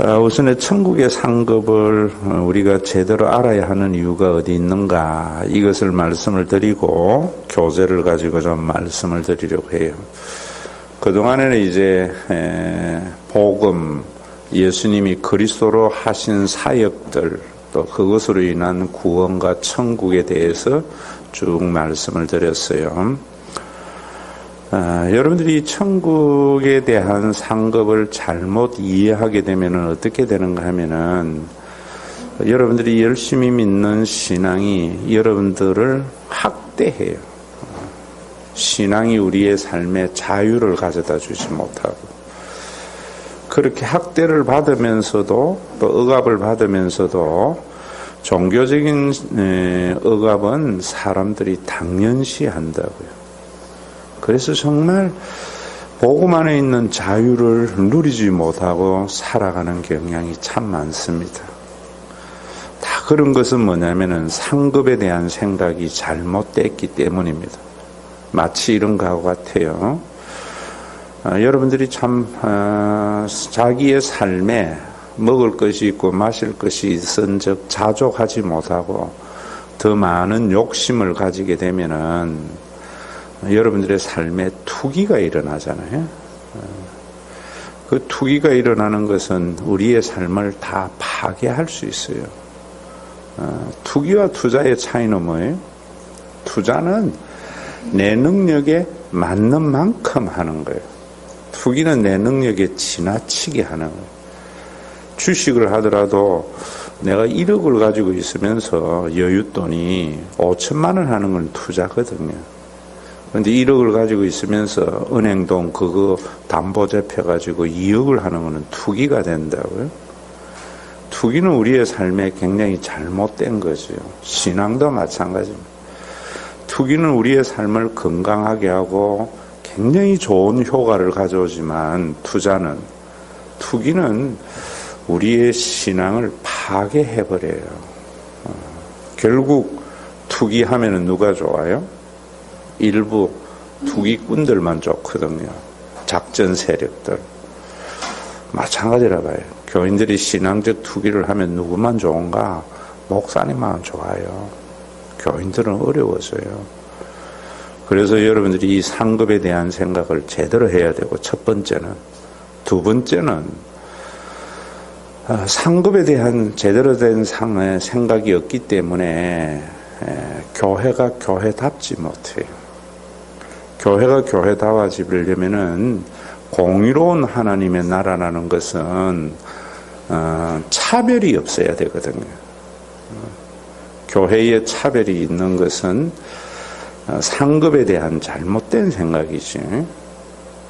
우선에 천국의 상급을 우리가 제대로 알아야 하는 이유가 어디 있는가, 이것을 말씀을 드리고 교재를 가지고 좀 말씀을 드리려고 해요. 그동안에는 이제 복음, 예수님이 그리스도로 하신 사역들, 또 그것으로 인한 구원과 천국에 대해서 쭉 말씀을 드렸어요. 여러분들이 천국에 대한 상급을 잘못 이해하게 되면 어떻게 되는가 하면은, 여러분들이 열심히 믿는 신앙이 여러분들을 학대해요. 신앙이 우리의 삶에 자유를 가져다 주지 못하고, 그렇게 학대를 받으면서도, 또 억압을 받으면서도, 종교적인 억압은 사람들이 당연시 한다고요. 그래서 정말 복음 안에 있는 자유를 누리지 못하고 살아가는 경향이 참 많습니다. 다 그런 것은 뭐냐면은 상급에 대한 생각이 잘못됐기 때문입니다. 마치 이런 거하고 같아요. 여러분들이 참 자기의 삶에 먹을 것이 있고 마실 것이 있은즉 자족하지 못하고 더 많은 욕심을 가지게 되면은 여러분들의 삶에 투기가 일어나잖아요. 그 투기가 일어나는 것은 우리의 삶을 다 파괴할 수 있어요. 투기와 투자의 차이는 뭐예요? 투자는 내 능력에 맞는 만큼 하는 거예요. 투기는 내 능력에 지나치게 하는 거예요. 주식을 하더라도 내가 1억을 가지고 있으면서 여윳돈이 5천만 원 하는 건 투자거든요. 그런데 1억을 가지고 있으면서 은행돈 그거 담보 잡혀가지고 2억을 하는 거는 투기가 된다고요. 투기는 우리의 삶에 굉장히 잘못된 거죠. 신앙도 마찬가지입니다. 투기는 우리의 삶을 건강하게 하고 굉장히 좋은 효과를 가져오지만 투기는 우리의 신앙을 파괴해버려요. 결국 투기하면은 누가 좋아요? 일부 투기꾼들만 좋거든요. 작전 세력들. 마찬가지라 봐요. 교인들이 신앙적 투기를 하면 누구만 좋은가? 목사님만 좋아요. 교인들은 어려워서요. 그래서 여러분들이 이 상급에 대한 생각을 제대로 해야 되고, 첫 번째는. 두 번째는 상급에 대한 제대로 된 생각이 없기 때문에 교회가 교회답지 못해요. 교회가 교회다워지려면은 공의로운 하나님의 나라라는 것은 차별이 없어야 되거든요. 교회에 차별이 있는 것은 상급에 대한 잘못된 생각이지.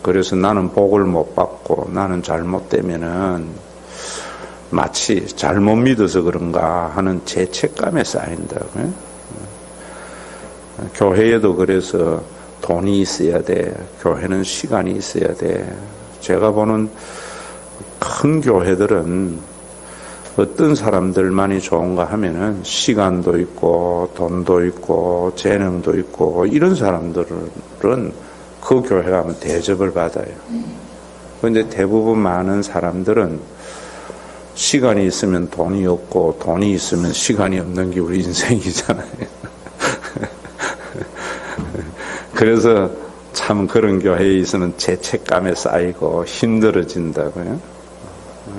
그래서 나는 복을 못 받고 나는 잘못되면은 마치 잘못 믿어서 그런가 하는 죄책감에 쌓인다고요. 교회에도 그래서 돈이 있어야 돼. 교회는 시간이 있어야 돼. 제가 보는 큰 교회들은 어떤 사람들만이 좋은가 하면은 시간도 있고 돈도 있고 재능도 있고 이런 사람들은 그 교회 가면 대접을 받아요. 그런데 대부분 많은 사람들은 시간이 있으면 돈이 없고 돈이 있으면 시간이 없는 게 우리 인생이잖아요. 그래서 참 그런 교회에 있으면 죄책감에 쌓이고 힘들어진다고요.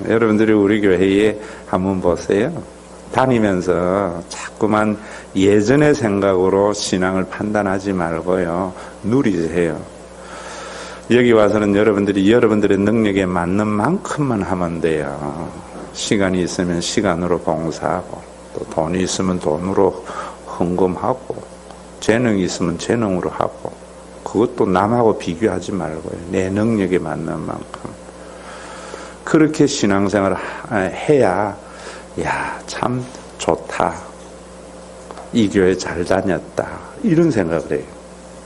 여러분들이 우리 교회에 한번 보세요. 다니면서 자꾸만 예전의 생각으로 신앙을 판단하지 말고요. 누리세요. 여기 와서는 여러분들이 여러분들의 능력에 맞는 만큼만 하면 돼요. 시간이 있으면 시간으로 봉사하고, 또 돈이 있으면 돈으로 헌금하고, 재능이 있으면 재능으로 하고, 그것도 남하고 비교하지 말고요. 내 능력에 맞는 만큼. 그렇게 신앙생활을 해야, 야, 참 좋다. 이 교회 잘 다녔다. 이런 생각을 해요.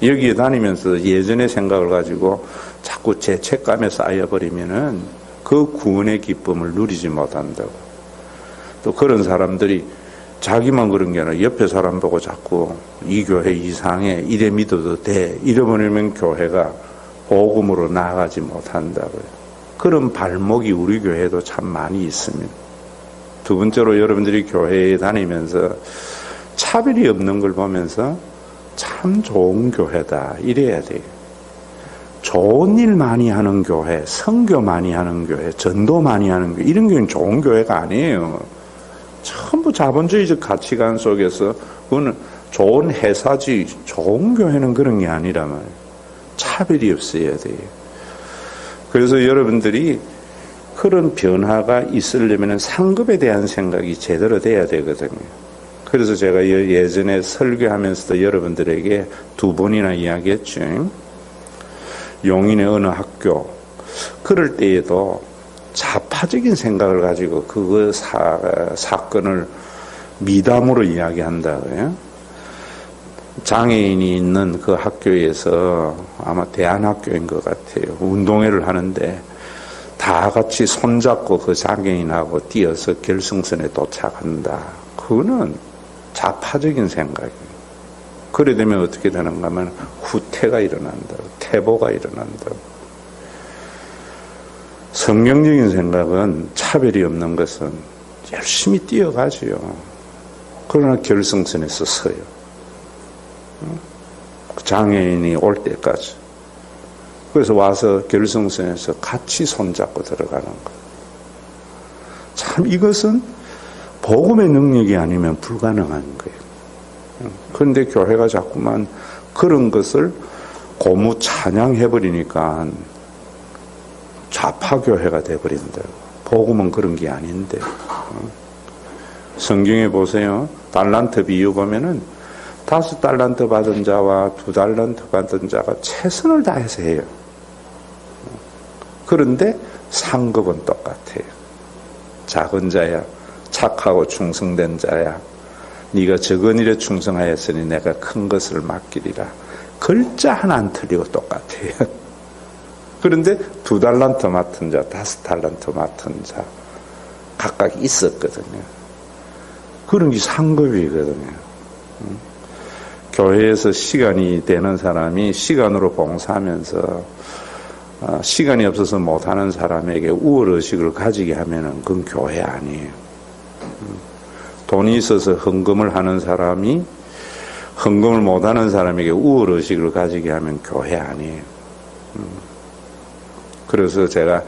여기에 다니면서 예전의 생각을 가지고 자꾸 죄책감에 쌓여버리면은 그 구원의 기쁨을 누리지 못한다고. 또 그런 사람들이 자기만 그런 게 아니라 옆에 사람 보고 자꾸 이 교회 이상해, 이래 믿어도 돼, 이러버리면 교회가 복음으로 나아가지 못한다고요. 그런 발목이 우리 교회에도 참 많이 있습니다. 두 번째로 여러분들이 교회에 다니면서 차별이 없는 걸 보면서 참 좋은 교회다 이래야 돼요. 좋은 일 많이 하는 교회, 선교 많이 하는 교회, 전도 많이 하는 교회, 이런 교회는 좋은 교회가 아니에요. 전부 자본주의적 가치관 속에서 그거는 좋은 회사지, 좋은 교회는 그런 게 아니라 말이에요. 차별이 없어야 돼요. 그래서 여러분들이 그런 변화가 있으려면 상급에 대한 생각이 제대로 돼야 되거든요. 그래서 제가 예전에 설교하면서도 여러분들에게 2번이나 이야기했죠. 용인의 어느 학교, 그럴 때에도 좌파적인 생각을 가지고 그거 사건을 미담으로 이야기한다고요. 장애인이 있는 그 학교에서 아마 대안학교인 것 같아요. 운동회를 하는데 다 같이 손잡고 그 장애인하고 뛰어서 결승선에 도착한다. 그거는 좌파적인 생각이에요. 그래 되면 어떻게 되는가 하면 후퇴가 일어난다고, 퇴보가 일어난다고. 성경적인 생각은 차별이 없는 것은 열심히 뛰어가지요. 그러나 결승선에서 서요. 장애인이 올 때까지. 그래서 와서 결승선에서 같이 손잡고 들어가는 거예요. 참 이것은 복음의 능력이 아니면 불가능한 거예요. 그런데 교회가 자꾸만 그런 것을 고무 찬양해버리니까 좌파교회가 돼버린다. 복음은 그런 게 아닌데. 성경에 보세요. 달란트 비유 보면은 5달란트 받은 자와 2달란트 받은 자가 최선을 다해서 해요. 그런데 상급은 똑같아요. 작은 자야, 착하고 충성된 자야, 네가 적은 일에 충성하였으니 내가 큰 것을 맡기리라. 글자 하나 안 틀리고 똑같아요. 그런데 2달란트 맡은 자, 5달란트 맡은 자 각각 있었거든요. 그런 게 상급이거든요. 교회에서 시간이 되는 사람이 시간으로 봉사하면서 시간이 없어서 못하는 사람에게 우월의식을 가지게 하면은 그건 교회 아니에요. 돈이 있어서 헌금을 하는 사람이 헌금을 못하는 사람에게 우월의식을 가지게 하면 교회 아니에요. 그래서 제가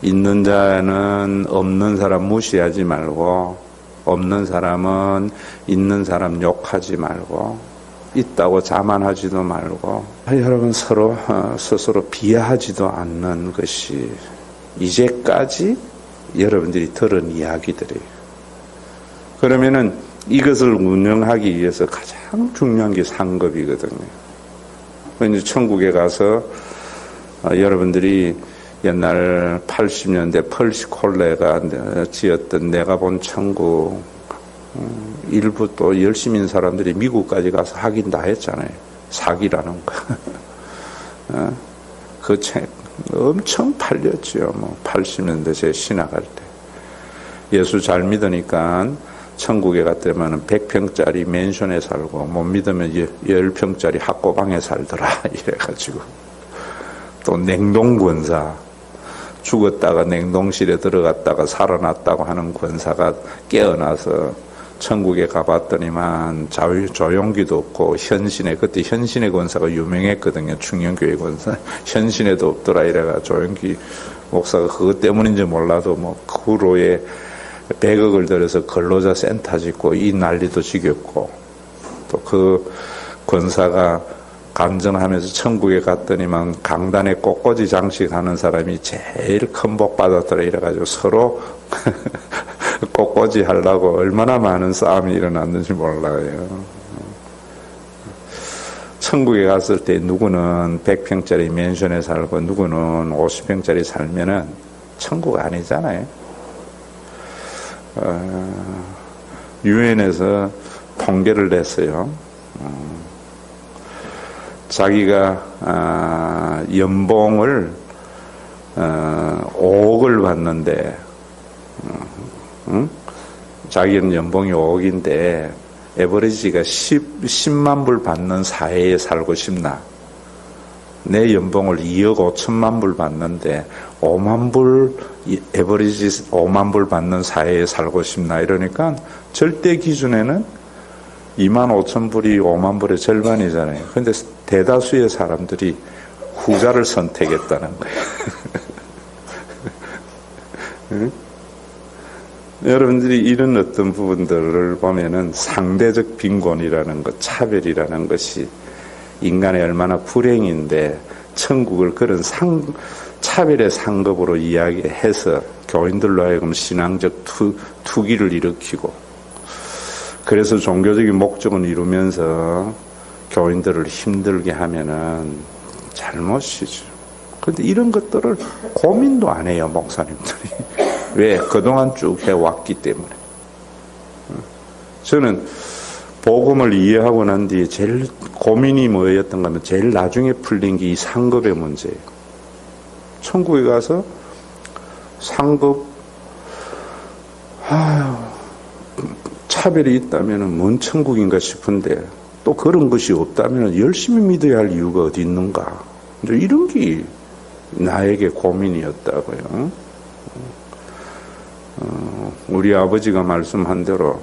있는 자는 없는 사람 무시하지 말고, 없는 사람은 있는 사람 욕하지 말고, 있다고 자만하지도 말고, 여러분 서로 스스로 비하하지도 않는 것이 이제까지 여러분들이 들은 이야기들이에요. 그러면은 이것을 운영하기 위해서 가장 중요한 게 상급이거든요. 이제 천국에 가서 여러분들이 옛날 80년대 펄시 콜레가 지었던 내가 본 천국, 일부 또 열심인 사람들이 미국까지 가서 하긴 다 했잖아요. 사기라는 거. 그 책 엄청 팔렸죠. 뭐 80년대 제 신학할 때. 예수 잘 믿으니까 천국에 갔더니만 100평짜리 맨션에 살고, 못 믿으면 10평짜리 학고방에 살더라. 이래가지고. 또 냉동권사. 죽었다가 냉동실에 들어갔다가 살아났다고 하는 권사가 깨어나서 천국에 가봤더니만 조용기도 없고, 현신에, 그때 현신의 권사가 유명했거든요. 충영교회 권사. 현신에도 없더라. 이래가 조용기 목사가 그것 때문인지 몰라도 뭐 그 후로에 100억을 들여서 근로자 센터 짓고 이 난리도 지겼고, 또 그 권사가 간증하면서 천국에 갔더니만 강단에 꽃꽂이 장식하는 사람이 제일 큰 복 받았더라. 이래가지고 서로 꽃꽂이 하려고 얼마나 많은 싸움이 일어났는지 몰라요. 천국에 갔을 때 누구는 100평짜리 맨션에 살고 누구는 50평짜리 살면은 천국 아니잖아요. 유엔에서 통계를 냈어요. 자기가 연봉을 5억을 받는데, 자기는 연봉이 5억인데 에버리지가 10만 불 받는 사회에 살고 싶나? 내 연봉을 2억 5천만 불 받는데 5만 불, 에버리지 5만 불 받는 사회에 살고 싶나 이러니까 절대 기준에는 2만 5천 불이 5만 불의 절반이잖아요. 그런데 대다수의 사람들이 후자를 선택했다는 거예요. 응? 여러분들이 이런 어떤 부분들을 보면은 상대적 빈곤이라는 것, 차별이라는 것이 인간의 얼마나 불행인데 천국을 그런 차별의 상급으로 이야기해서 교인들로 하여금 신앙적 투기를 일으키고 그래서 종교적인 목적은 이루면서 교인들을 힘들게 하면은 잘못이죠. 그런데 이런 것들을 고민도 안 해요, 목사님들이. 왜? 그동안 쭉 해왔기 때문에. 저는 복음을 이해하고 난 뒤에 제일 고민이 뭐였던가 하면 제일 나중에 풀린 게 이 상급의 문제예요. 천국에 가서 상급, 차별이 있다면 뭔 천국인가 싶은데 또 그런 것이 없다면 열심히 믿어야 할 이유가 어디 있는가. 이제 이런 게 나에게 고민이었다고요. 우리 아버지가 말씀한 대로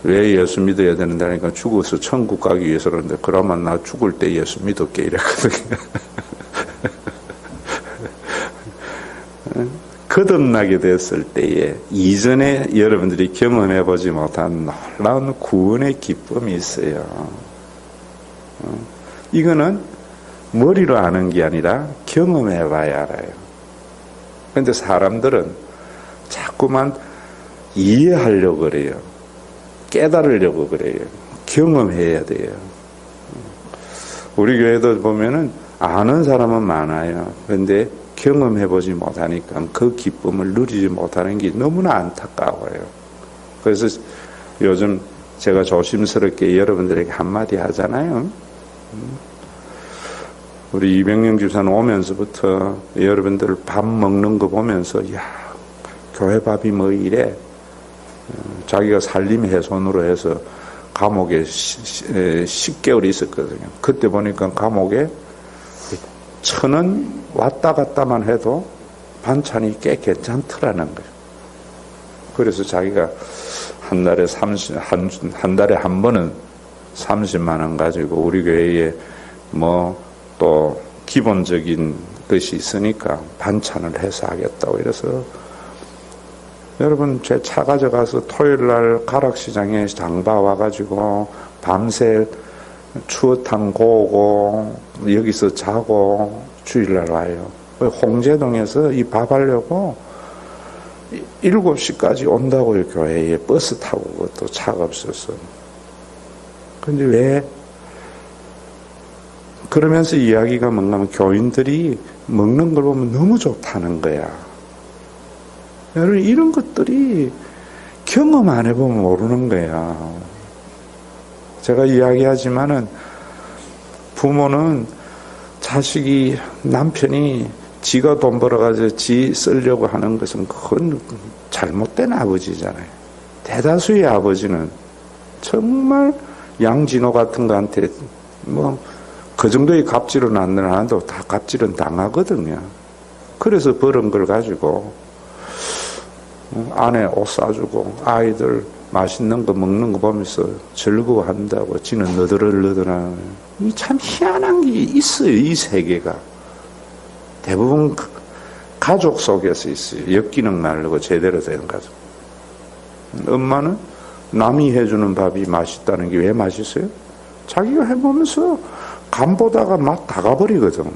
왜 예수 믿어야 되는다니까 죽어서 천국 가기 위해서 그러는데 그러면 나 죽을 때 예수 믿을게 이랬거든요. 거듭나게 됐을 때에 이전에 여러분들이 경험해보지 못한 놀라운 구원의 기쁨이 있어요. 이거는 머리로 아는 게 아니라 경험해봐야 알아요. 그런데 사람들은 자꾸만 이해하려고 그래요. 깨달으려고 그래요. 경험해야 돼요. 우리 교회도 보면은 아는 사람은 많아요. 그런데 경험해보지 못하니까 그 기쁨을 누리지 못하는 게 너무나 안타까워요. 그래서 요즘 제가 조심스럽게 여러분들에게 한마디 하잖아요. 우리 이병영 집사는 오면서부터 여러분들 밥 먹는 거 보면서 야, 교회 밥이 뭐 이래. 자기가 살림해손으로 해서 감옥에 10개월 있었거든요. 그때 보니까 감옥에 1,000원 왔다 갔다만 해도 반찬이 꽤 괜찮더라는 거예요. 그래서 자기가 한 달에 한 번은 30만 원 가지고 우리 교회에 뭐 또 기본적인 것이 있으니까 반찬을 해서 하겠다고 이래서 여러분 제 차 가져가서 토요일 날 가락시장에 장봐 와가지고 밤새 추어탕 고고 여기서 자고 주일날 와요. 홍제동에서 이 밥 하려고 7시까지 온다고요. 교회에 버스 타고 그것도 차가 없어서. 근데 왜? 그러면서 이야기가 뭔가 하면 교인들이 먹는 걸 보면 너무 좋다는 거야. 여러분 이런 것들이 경험 안 해보면 모르는 거야. 제가 이야기하지만은 부모는 자식이 남편이 지가 돈 벌어가지고 지 쓰려고 하는 것은 그건 잘못된 아버지잖아요. 대다수의 아버지는 정말 양진호 같은 거한테 뭐 그 정도의 갑질은 안 나도 다 갑질은 당하거든요. 그래서 벌은 걸 가지고 아내 옷 사주고 아이들 맛있는 거 먹는 거 보면서 즐거워한다고 지는 너덜너덜하네. 참 희한한 게 있어요. 이 세계가 대부분 가족 속에서 있어요. 엮이는 말고 제대로 된 가족. 엄마는 남이 해주는 밥이 맛있다는 게 왜 맛있어요? 자기가 해보면서 간 보다가 맛 다 가버리거든.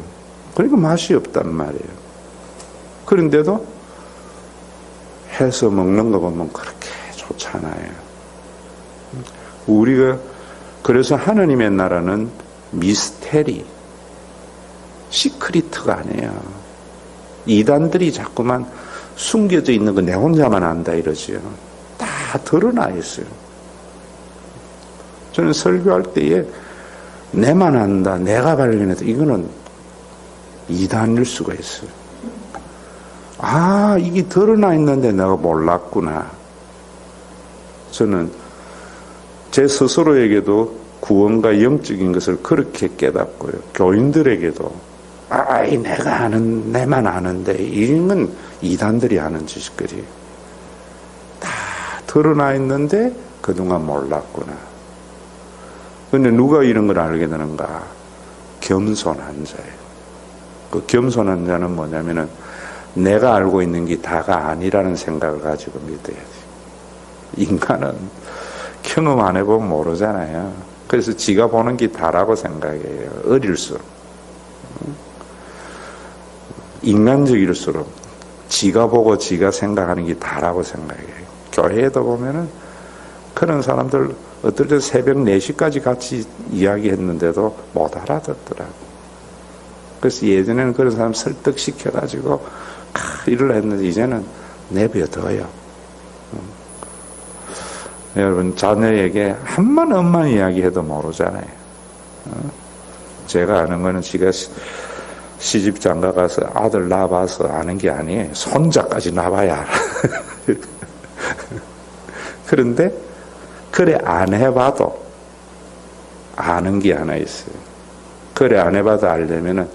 그러니까 맛이 없단 말이에요. 그런데도 해서 먹는 거 보면 그렇게 좋잖아요. 우리가 그래서 하느님의 나라는 미스테리, 시크리트가 아니에요. 이단들이 자꾸만 숨겨져 있는 거 내 혼자만 안다 이러지요. 다 드러나 있어요. 저는 설교할 때에 내만 안다, 내가 발견했다, 이거는 이단일 수가 있어요. 아, 이게 드러나 있는데 내가 몰랐구나. 저는 제 스스로에게도 구원과 영적인 것을 그렇게 깨닫고요. 교인들에게도 아이, 내만 아는데, 이건 이단들이 하는 짓거리. 다 드러나 있는데, 그동안 몰랐구나. 근데 누가 이런 걸 알게 되는가? 겸손한 자예요. 그 겸손한 자는 뭐냐면은, 내가 알고 있는 게 다가 아니라는 생각을 가지고 믿어야 돼요. 인간은 경험 안 해보면 모르잖아요. 그래서 지가 보는 게 다라고 생각해요. 어릴수록. 인간적일수록 지가 보고 지가 생각하는 게 다라고 생각해요. 교회에도 보면은 그런 사람들 어떨 때 새벽 4시까지 같이 이야기했는데도 못 알아듣더라고. 그래서 예전에는 그런 사람 설득시켜가지고 일을 했는데 이제는 내버려둬요. 여러분, 자녀에게 한만 엄만 이야기해도 모르잖아요. 제가 아는 거는 지가 시집 장가 가서 아들 낳아봐서 아는 게 아니에요. 손자까지 낳아봐야 알아. 그런데 그래 안 해봐도 아는 게 하나 있어요. 그래 안 해봐도 알려면은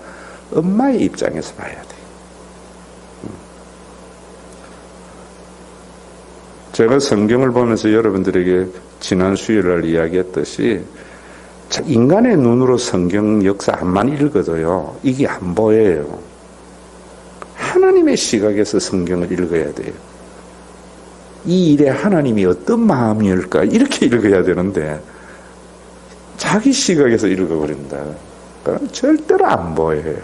엄마의 입장에서 봐야 돼. 제가 성경을 보면서 여러분들에게 지난 수요일날 이야기했듯이 인간의 눈으로 성경 역사만 읽어도요, 이게 안 보여요. 하나님의 시각에서 성경을 읽어야 돼요. 이 일에 하나님이 어떤 마음일까? 이렇게 읽어야 되는데 자기 시각에서 읽어버린다. 그럼 절대로 안 보여요.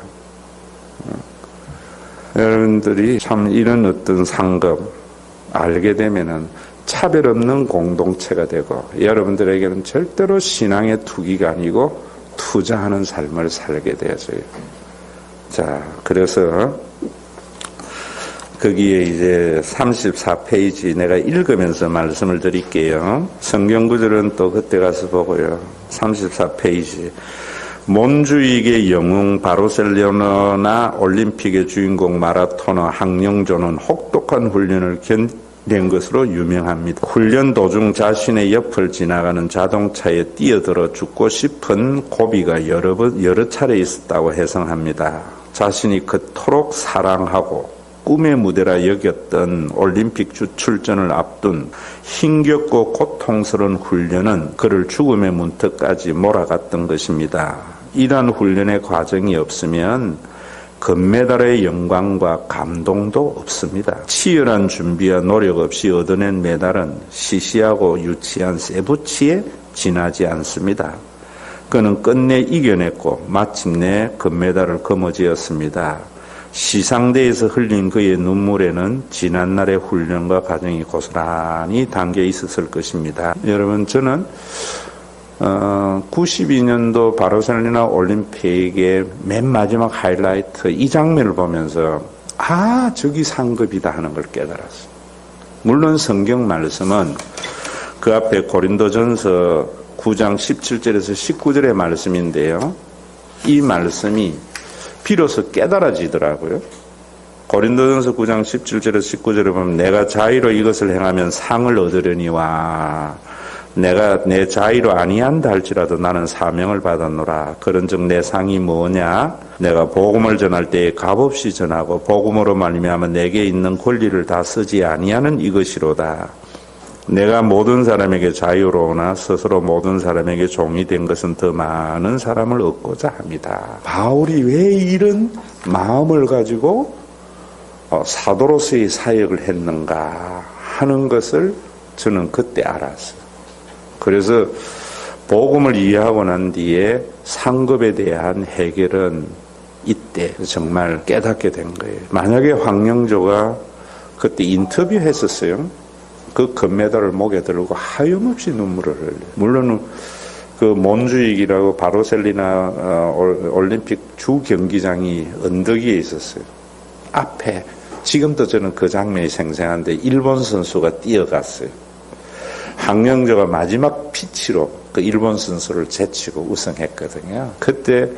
여러분들이 참 이런 어떤 상급 알게 되면은 차별 없는 공동체가 되고 여러분들에게는 절대로 신앙의 투기가 아니고 투자하는 삶을 살게 되어져요. 자, 그래서 거기에 이제 34페이지 내가 읽으면서 말씀을 드릴게요. 성경 구절은 또 그때 가서 보고요. 34페이지. 몬주익의 영웅 바르셀로나 올림픽의 주인공 마라토너 항영조는 혹독한 훈련을 견낸 것으로 유명합니다. 훈련 도중 자신의 옆을 지나가는 자동차에 뛰어들어 죽고 싶은 고비가 여러 차례 있었다고 해석합니다. 자신이 그토록 사랑하고 꿈의 무대라 여겼던 올림픽 출전을 앞둔 힘겹고 고통스러운 훈련은 그를 죽음의 문턱까지 몰아갔던 것입니다. 이러한 훈련의 과정이 없으면 금메달의 영광과 감동도 없습니다. 치열한 준비와 노력 없이 얻어낸 메달은 시시하고 유치한 세부치에 지나지 않습니다. 그는 끝내 이겨냈고 마침내 금메달을 거머쥐었습니다. 시상대에서 흘린 그의 눈물에는 지난날의 훈련과 과정이 고스란히 담겨 있었을 것입니다. 여러분, 저는 92년도 바르셀로나 올림픽의 맨 마지막 하이라이트 이 장면을 보면서 저기 상급이다 하는 걸 깨달았어요. 물론 성경 말씀은 그 앞에 고린도전서 9장 17절에서 19절의 말씀인데요. 이 말씀이 비로소 깨달아지더라고요. 고린도전서 9장 17절에서 19절에 보면 내가 자의로 이것을 행하면 상을 얻으려니와 내가 내 자의로 아니한다 할지라도 나는 사명을 받았노라. 그런즉 내 상이 뭐냐? 내가 복음을 전할 때에 값없이 전하고 복음으로 말미암아 내게 있는 권리를 다 쓰지 아니하는 이것이로다. 내가 모든 사람에게 자유로우나 스스로 모든 사람에게 종이 된 것은 더 많은 사람을 얻고자 합니다. 바울이 왜 이런 마음을 가지고 사도로서의 사역을 했는가 하는 것을 저는 그때 알았어요. 그래서 복음을 이해하고 난 뒤에 상급에 대한 해결은 이때 정말 깨닫게 된 거예요. 만약에 황영조가 그때 인터뷰했었어요. 그 금메달을 목에 들고 하염없이 눈물을 흘려요. 물론 그 몬주익이라고 바르셀로나 올림픽 주 경기장이 언덕 위에 있었어요. 앞에 지금도 저는 그 장면이 생생한데 일본 선수가 뛰어갔어요. 황영조가 마지막 피치로 그 일본 선수를 제치고 우승했거든요. 그때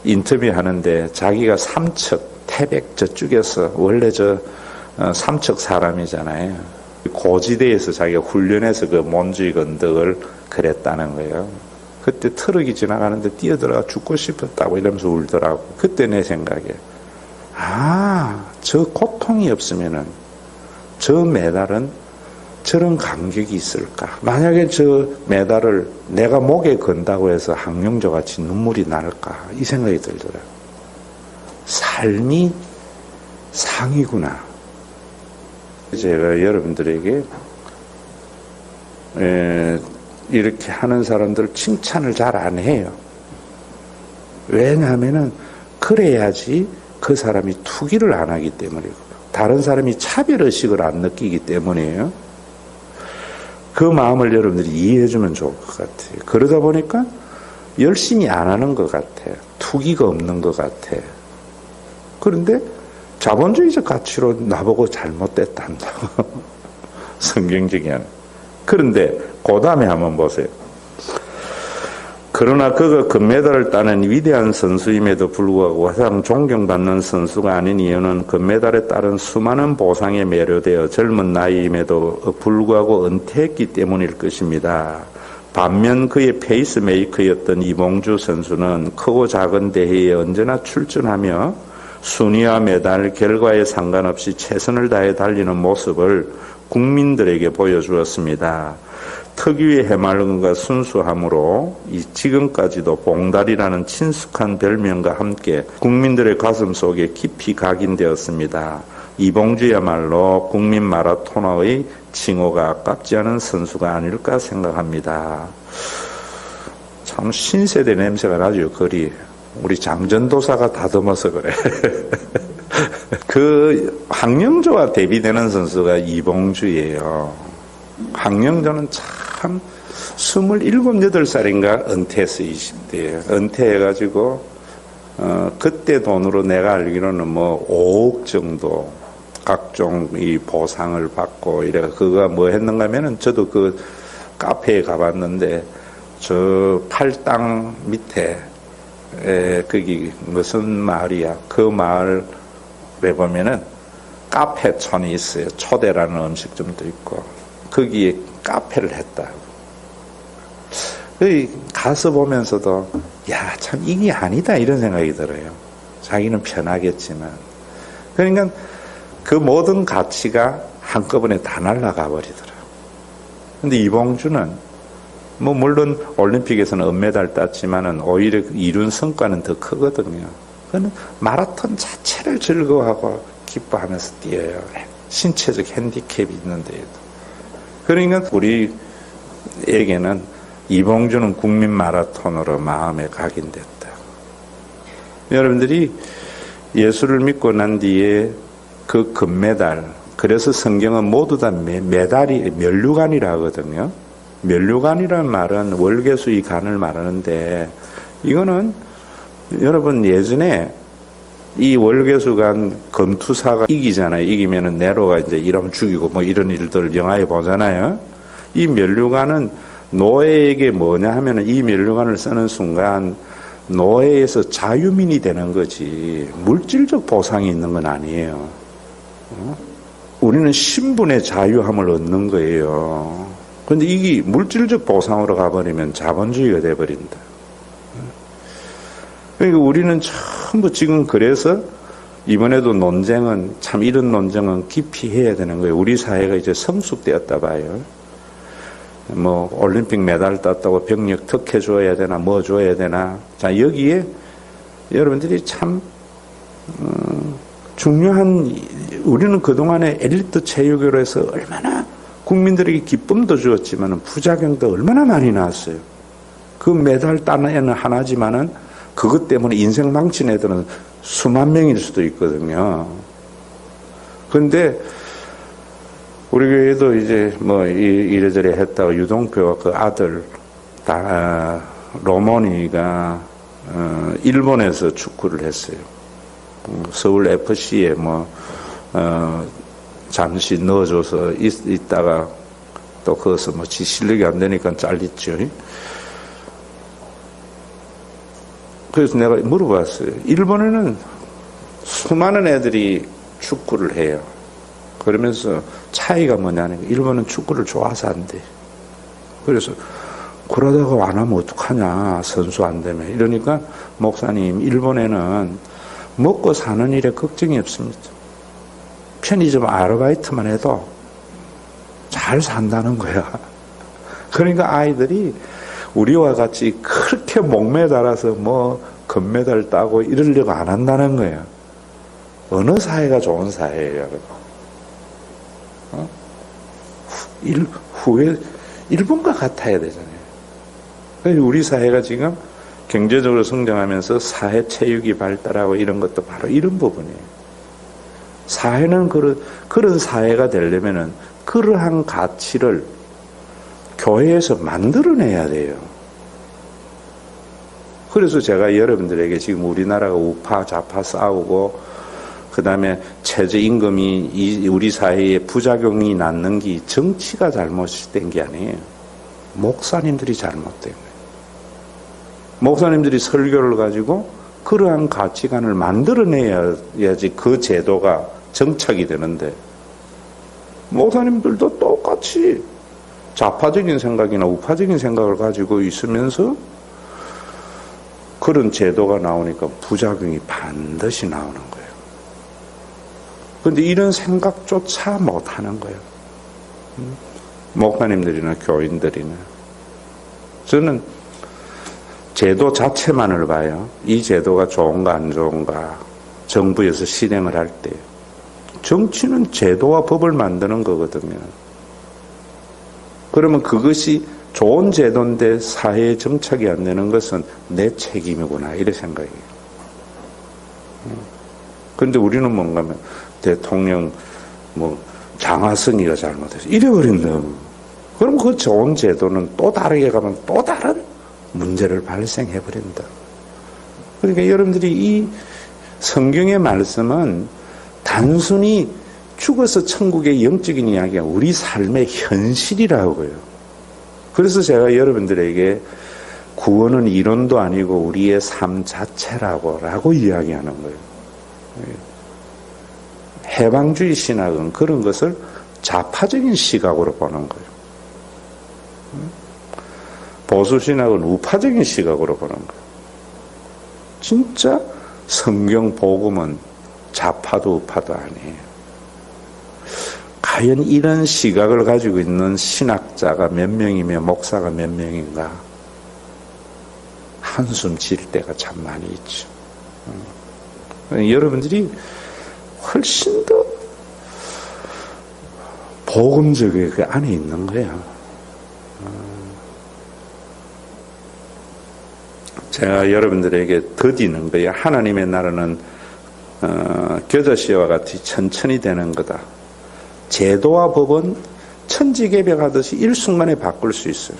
인터뷰하는데 자기가 삼척, 태백 저쪽에서 원래 삼척 사람이잖아요. 고지대에서 자기가 훈련해서 그 몬주익 언덕을 그랬다는 거예요. 그때 트럭이 지나가는데 뛰어들어가 죽고 싶었다고 이러면서 울더라고. 그때 내 생각에 저 고통이 없으면은 저 메달은 저런 감격이 있을까? 만약에 저 메달을 내가 목에 건다고 해서 항명조 같이 눈물이 날까? 이 생각이 들더라고. 삶이 상이구나. 제가 여러분들에게 이렇게 하는 사람들 칭찬을 잘 안 해요. 왜냐하면은 그래야지 그 사람이 투기를 안 하기 때문이고 다른 사람이 차별의식을 안 느끼기 때문이에요. 그 마음을 여러분들이 이해해 주면 좋을 것 같아요. 그러다 보니까 열심히 안 하는 것 같아요. 투기가 없는 것 같아요. 그런데 자본주의적 가치로 나보고 잘못됐단다고. 성경적인. 그런데 그 다음에 한번 보세요. 그러나 그가 금메달을 따는 위대한 선수임에도 불구하고 가장 존경받는 선수가 아닌 이유는 금메달에 따른 수많은 보상에 매료되어 젊은 나이임에도 불구하고 은퇴했기 때문일 것입니다. 반면 그의 페이스메이커였던 이봉주 선수는 크고 작은 대회에 언제나 출전하며 순위와 메달, 결과에 상관없이 최선을 다해 달리는 모습을 국민들에게 보여주었습니다. 특유의 해맑음과 순수함으로 지금까지도 봉다리라는 친숙한 별명과 함께 국민들의 가슴 속에 깊이 각인되었습니다. 이봉주야말로 국민 마라토너의 칭호가 아깝지 않은 선수가 아닐까 생각합니다. 참 신세대 냄새가 나죠, 글이. 우리 장전도사가 다듬어서 그래. 그 항명조와 대비되는 선수가 이봉주예요. 항명조는 참 27, 8살인가 은퇴했어요. 20대에. 은퇴해가지고 그때 돈으로 내가 알기로는 뭐 5억 정도 각종 이 보상을 받고 이래가 그가 뭐 했는가 하면은 저도 그 카페에 가봤는데 저 팔당 밑에 거기 무슨 마을이야. 그 마을에 보면은 카페촌이 있어요. 초대라는 음식점도 있고 거기에 카페를 했다. 가서 보면서도 야, 참 이게 아니다 이런 생각이 들어요. 자기는 편하겠지만. 그러니까 그 모든 가치가 한꺼번에 다 날아가 버리더라. 근데 이봉주는 뭐 물론 올림픽에서는 은메달 땄지만은 오히려 이룬 성과는 더 크거든요. 그는 마라톤 자체를 즐거워하고 기뻐하면서 뛰어요. 신체적 핸디캡이 있는데도. 그러니까 우리에게는 이봉주는 국민 마라톤으로 마음에 각인됐다. 여러분들이 예수를 믿고 난 뒤에 그 금메달, 그래서 성경은 모두 다 메달이 면류관이라 하거든요. 면류관이라는 말은 월계수의 간을 말하는데 이거는 여러분 예전에 이 월계수간 검투사가 이기잖아요. 이기면은 네로가 이제 이러면 죽이고 뭐 이런 일들을 영화에 보잖아요. 이 면류관은 노예에게 뭐냐 하면은 이 면류관을 쓰는 순간 노예에서 자유민이 되는 거지 물질적 보상이 있는 건 아니에요. 우리는 신분의 자유함을 얻는 거예요. 그런데 이게 물질적 보상으로 가버리면 자본주의가 돼버린다. 그러니까 우리는 전부 지금 그래서 이번에도 논쟁은 참 이런 논쟁은 깊이 해야 되는 거예요. 우리 사회가 이제 성숙되었다 봐요. 뭐 올림픽 메달 땄다고 병력 특혜 줘야 되나 뭐 줘야 되나. 자, 여기에 여러분들이 참 중요한, 우리는 그동안에 엘리트 체육으로 해서 얼마나 국민들에게 기쁨도 주었지만 부작용도 얼마나 많이 나왔어요. 그 메달 따는 애는 하나지만은 그것 때문에 인생 망친 애들은 수만 명일 수도 있거든요. 그런데 우리 교회도 이제 뭐 이래저래 했다고 유동표와 그 아들 로모니가 일본에서 축구를 했어요. 서울 FC에 잠시 넣어줘서 있다가 또 거기서 뭐 지 실력이 안 되니까 잘렸죠. 그래서 내가 물어봤어요. 일본에는 수많은 애들이 축구를 해요. 그러면서 차이가 뭐냐니까 일본은 축구를 좋아서 한대. 그래서 그러다가 안 하면 어떡하냐, 선수 안 되면. 이러니까 목사님, 일본에는 먹고 사는 일에 걱정이 없습니다. 편의점 아르바이트만 해도 잘 산다는 거야. 그러니까 아이들이 우리와 같이 그렇게 목매달아서 뭐 금메달 따고 이러려고 안 한다는 거예요. 어느 사회가 좋은 사회예요, 여러분? 후에 일본과 같아야 되잖아요. 우리 사회가 지금 경제적으로 성장하면서 사회 체육이 발달하고 이런 것도 바로 이런 부분이에요. 사회는 그런 사회가 되려면은 그러한 가치를 교회에서 만들어내야 돼요. 그래서 제가 여러분들에게 지금 우리나라가 우파 좌파 싸우고 그 다음에 최저임금이 우리 사회에 부작용이 낳는 게 정치가 잘못된 게 아니에요. 목사님들이 잘못된 거예요. 목사님들이 설교를 가지고 그러한 가치관을 만들어내야지 그 제도가 정착이 되는데, 목사님들도 똑같이 좌파적인 생각이나 우파적인 생각을 가지고 있으면서 그런 제도가 나오니까 부작용이 반드시 나오는 거예요. 그런데 이런 생각조차 못하는 거예요. 목사님들이나 교인들이나. 저는 제도 자체만을 봐요. 이 제도가 좋은가 안 좋은가 정부에서 실행을 할 때. 정치는 제도와 법을 만드는 거거든요. 그러면 그것이 좋은 제도인데 사회에 정착이 안 되는 것은 내 책임이구나, 이런 생각이에요. 그런데 우리는 뭔가 하면 대통령 장하성이가 잘못해서 이래버린다. 그럼 그 좋은 제도는 또 다르게 가면 또 다른 문제를 발생해버린다. 그러니까 여러분들이 이 성경의 말씀은 단순히 죽어서 천국의 영적인 이야기가 우리 삶의 현실이라고요. 그래서 제가 여러분들에게 구원은 이론도 아니고 우리의 삶 자체라고 이야기하는 거예요. 해방주의 신학은 그런 것을 좌파적인 시각으로 보는 거예요. 보수신학은 우파적인 시각으로 보는 거예요. 진짜 성경 복음은 좌파도 우파도 아니에요. 과연 이런 시각을 가지고 있는 신학자가 몇 명이며 목사가 몇 명인가? 한숨 질 때가 참 많이 있죠. 여러분들이 훨씬 더 복음적인 그 안에 있는 거예요. 제가 여러분들에게 더디는 거예요. 하나님의 나라는 겨자씨와 같이 천천히 되는 거다. 제도와 법은 천지개벽하듯이 일순간에 바꿀 수 있어요.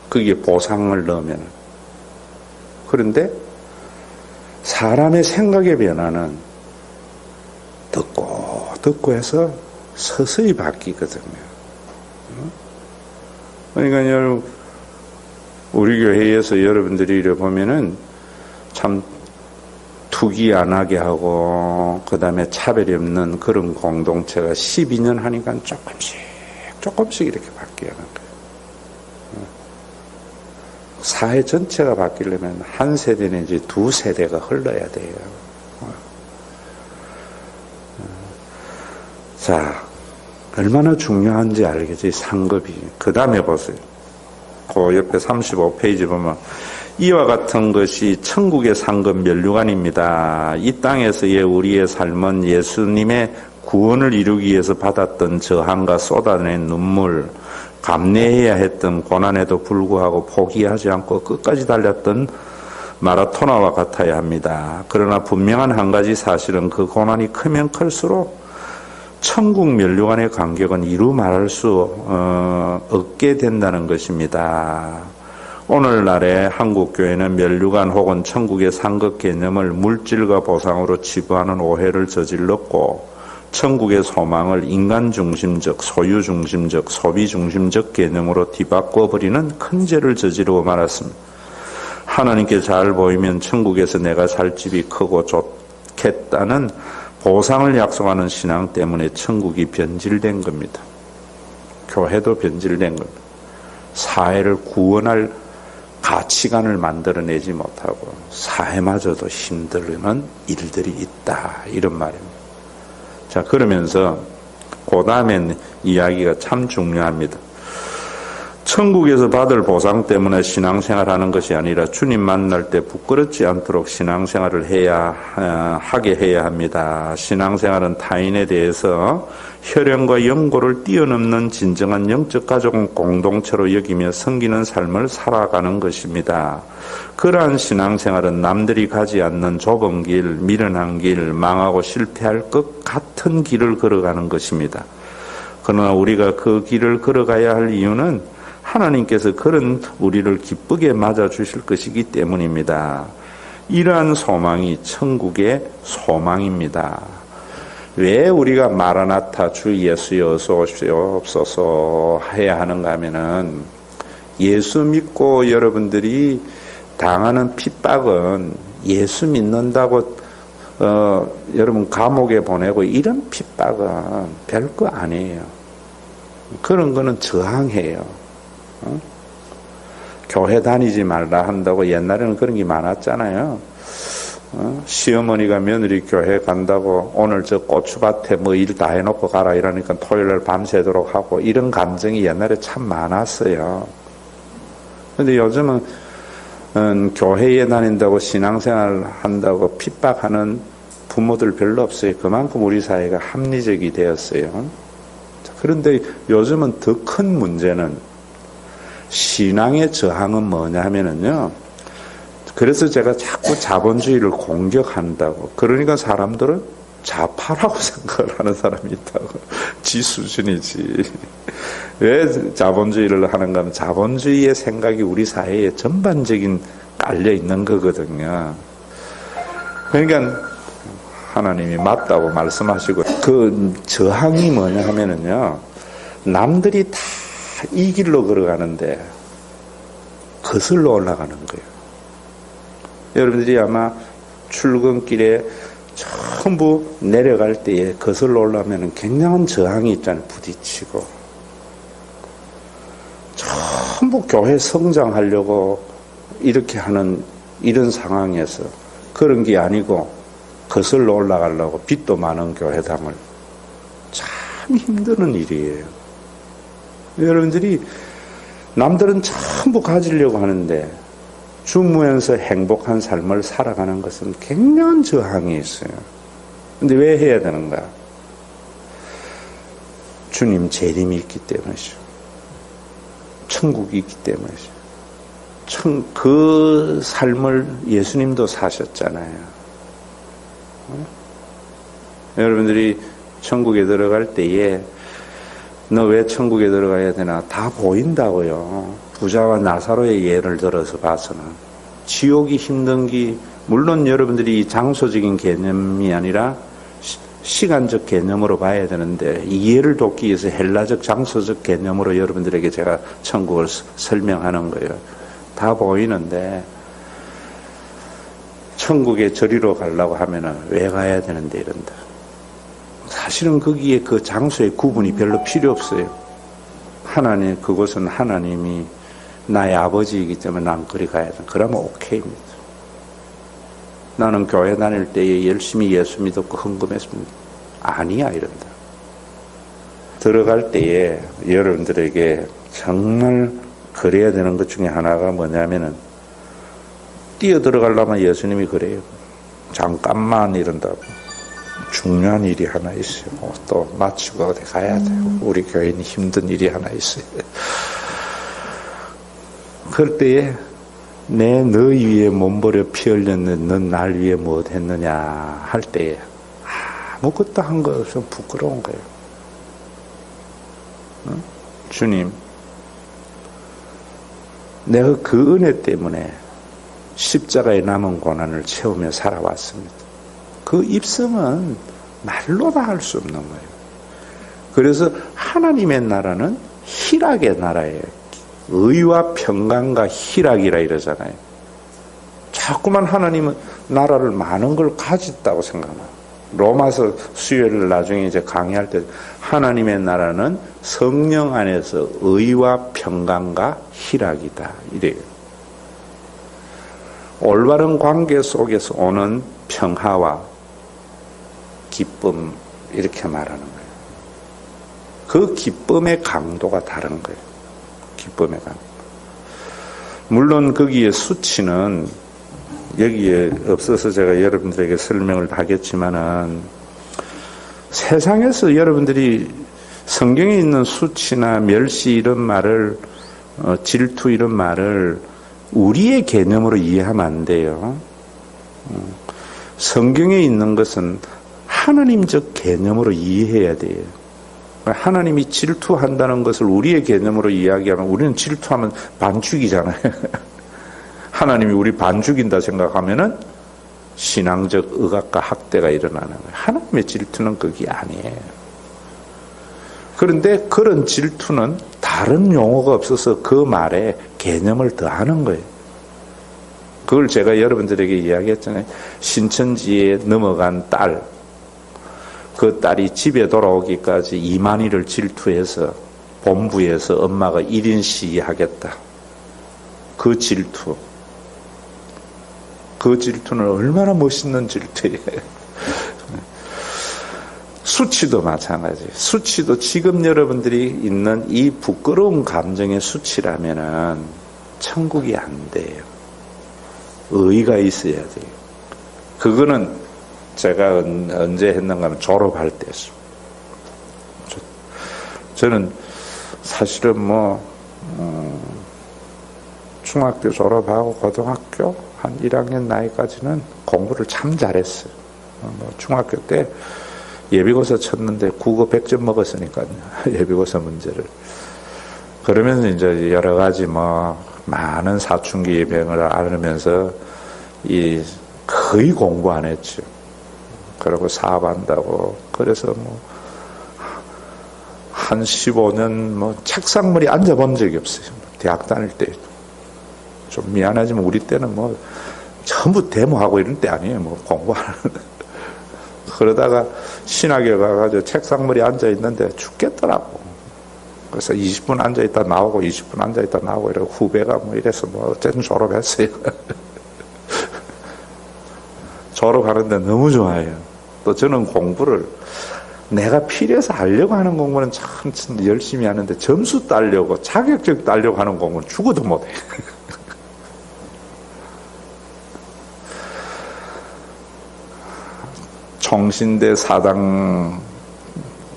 그게 보상을 넣으면. 그런데 사람의 생각의 변화는 듣고 해서 서서히 바뀌거든요. 그러니까 여러분, 우리 교회에서 여러분들이 이래 보면은 참 투기 안 하게 하고 그 다음에 차별이 없는 그런 공동체가 12년 하니까 조금씩 이렇게 바뀌어가는 거예요. 사회 전체가 바뀌려면 한 세대 내지 두 세대가 흘러야 돼요. 자, 얼마나 중요한지 알겠지, 상급이. 그 다음에 보세요. 그 옆에 35페이지 보면 이와 같은 것이 천국의 상급 면류관입니다. 이 땅에서의 우리의 삶은 예수님의 구원을 이루기 위해서 받았던 저항과 쏟아낸 눈물, 감내해야 했던 고난에도 불구하고 포기하지 않고 끝까지 달렸던 마라토나와 같아야 합니다. 그러나 분명한 한 가지 사실은 그 고난이 크면 클수록 천국 면류관의 간격은 이루 말할 수 없게 된다는 것입니다. 오늘날의 한국교회는 면류관 혹은 천국의 상급 개념을 물질과 보상으로 치부하는 오해를 저질렀고, 천국의 소망을 인간 중심적, 소유 중심적, 소비 중심적 개념으로 뒤바꿔 버리는 큰 죄를 저지르고 말았습니다. 하나님께 잘 보이면 천국에서 내가 살 집이 크고 좋겠다는 보상을 약속하는 신앙 때문에 천국이 변질된 겁니다. 교회도 변질된 겁니다. 사회를 구원할 가치관을 만들어내지 못하고 사회마저도 힘들는 일들이 있다, 이런 말입니다. 자, 그러면서 그 다음엔 이야기가 참 중요합니다. 천국에서 받을 보상 때문에 신앙생활하는 것이 아니라 주님 만날 때 부끄럽지 않도록 신앙생활을 하게 해야 합니다. 신앙생활은 타인에 대해서 혈연과 연고를 뛰어넘는 진정한 영적 가족 공동체로 여기며 섬기는 삶을 살아가는 것입니다. 그러한 신앙생활은 남들이 가지 않는 좁은 길, 미련한 길, 망하고 실패할 것 같은 길을 걸어가는 것입니다. 그러나 우리가 그 길을 걸어가야 할 이유는 하나님께서 그런 우리를 기쁘게 맞아주실 것이기 때문입니다. 이러한 소망이 천국의 소망입니다. 왜 우리가 마라나타 주 예수여 어서 오시옵소서 해야 하는가 하면은, 예수 믿고 여러분들이 당하는 핍박은 예수 믿는다고 여러분 감옥에 보내고 이런 핍박은 별거 아니에요. 그런 거는 저항해요. 교회 다니지 말라 한다고 옛날에는 그런 게 많았잖아요. 시어머니가 며느리 교회 간다고 오늘 저 고추밭에 뭐 일 다 해놓고 가라 이러니까 토요일날 밤새도록 하고, 이런 감정이 옛날에 참 많았어요. 근데 요즘은 교회에 다닌다고 신앙생활 한다고 핍박하는 부모들 별로 없어요. 그만큼 우리 사회가 합리적이 되었어요. 그런데 요즘은 더 큰 문제는 신앙의 저항은 뭐냐 하면은요, 그래서 제가 자꾸 자본주의를 공격한다고. 그러니까 사람들은 좌파라고 생각을 하는 사람이 있다고. 지 수준이지. 왜 자본주의를 하는가 하면 자본주의의 생각이 우리 사회에 전반적인 깔려 있는 거거든요. 그러니까 하나님이 맞다고 말씀하시고, 그 저항이 뭐냐 하면은요, 남들이 다 이 길로 걸어가는데 거슬러 올라가는 거예요. 여러분들이 아마 출근길에 전부 내려갈 때에 거슬러 올라오면 굉장한 저항이 있잖아요. 부딪히고. 전부 교회 성장하려고 이렇게 하는 이런 상황에서 그런 게 아니고 거슬러 올라가려고 빚도 많은 교회당을, 참 힘드는 일이에요. 여러분들이 남들은 전부 가지려고 하는데 주무면서 행복한 삶을 살아가는 것은 굉장한 저항이 있어요. 근데 왜 해야 되는가? 주님 재림이 있기 때문이죠. 천국이 있기 때문이죠. 그 삶을 예수님도 사셨잖아요. 여러분들이 천국에 들어갈 때에 너 왜 천국에 들어가야 되나? 다 보인다고요. 부자와 나사로의 예를 들어서 봐서는. 지옥이 힘든 게, 물론 여러분들이 장소적인 개념이 아니라 시간적 개념으로 봐야 되는데, 이해를 돕기 위해서 헬라적 장소적 개념으로 여러분들에게 제가 천국을 설명하는 거예요. 다 보이는데, 천국에 저리로 가려고 하면은 왜 가야 되는데 이런다. 사실은 거기에 그 장소의 구분이 별로 필요 없어요. 하나님, 그곳은 하나님이 나의 아버지이기 때문에 난 그리 가야 돼. 그러면 오케이입니다. 나는 교회 다닐 때에 열심히 예수 믿었고 헌금했습니다. 아니야, 이런다. 들어갈 때에 여러분들에게 정말 그래야 되는 것 중에 하나가 뭐냐면은, 뛰어 들어가려면 예수님이 그래요. 잠깐만 이런다고. 중요한 일이 하나 있어요. 또 마치고 어디 가야 돼요. 우리 교인이 힘든 일이 하나 있어요. 그럴 때에 내 너희 위에 몸버려 피 흘렸는 넌 날 위해 무엇 했느냐 할 때에 아무것도 한 거 없으면 부끄러운 거예요. 주님, 내가 그 은혜 때문에 십자가에 남은 고난을 채우며 살아왔습니다. 그 입성은 말로 다 할 수 없는 거예요. 그래서 하나님의 나라는 희락의 나라예요. 의와 평강과 희락이라 이러잖아요. 자꾸만 하나님은 나라를 많은 걸 가졌다고 생각해요. 로마서 수요일 나중에 이제 강의할 때 하나님의 나라는 성령 안에서 의와 평강과 희락이다. 이래요. 올바른 관계 속에서 오는 평화와 기쁨, 이렇게 말하는 거예요. 그 기쁨의 강도가 다른 거예요. 기쁨의 강도. 물론 거기에 수치는 여기에 없어서 제가 여러분들에게 설명을 하겠지만은, 세상에서 여러분들이 성경에 있는 수치나 멸시 이런 말을, 질투 이런 말을 우리의 개념으로 이해하면 안 돼요. 성경에 있는 것은 하나님적 개념으로 이해해야 돼요. 하나님이 질투한다는 것을 우리의 개념으로 이야기하면 우리는 질투하면 반죽이잖아요. 하나님이 우리 반죽인다 생각하면은 신앙적 의각과 학대가 일어나는 거예요. 하나님의 질투는 그게 아니에요. 그런데 그런 질투는 다른 용어가 없어서 그 말에 개념을 더하는 거예요. 그걸 제가 여러분들에게 이야기했잖아요. 신천지에 넘어간 딸, 그 딸이 집에 돌아오기까지 이만희를 질투해서 본부에서 엄마가 1인 시위하겠다. 그 질투. 그 질투는 얼마나 멋있는 질투예요. 수치도 마찬가지예요. 수치도 지금 여러분들이 있는 이 부끄러운 감정의 수치라면은 천국이 안 돼요. 의가 있어야 돼요. 그거는 제가 언제 했는가 하면 졸업할 때였어. 저는 사실은 중학교 졸업하고 고등학교 한 1학년 나이까지는 공부를 참 잘했어요. 중학교 때 예비고사 쳤는데 국어 100점 먹었으니까요. 예비고사 문제를. 그러면서 이제 여러 가지 많은 사춘기 병을 앓으면서 거의 공부 안 했죠. 그리고 사업한다고. 그래서 한 15년 책상머리 앉아본 적이 없어요. 대학 다닐 때. 좀 미안하지만 우리 때는 전부 데모하고 이런 때 아니에요. 공부하는. 그러다가 신학에 가가지고 책상머리 앉아있는데 죽겠더라고. 그래서 20분 앉아있다 나오고 20분 앉아있다 나오고 이러고 후배가 이래서 어쨌든 졸업했어요. 졸업하는데 너무 좋아요. 또 저는 공부를 내가 필요해서 하려고 하는 공부는 참 열심히 하는데 점수 따려고 자격증 따려고 하는 공부는 죽어도 못해. 총신대 사당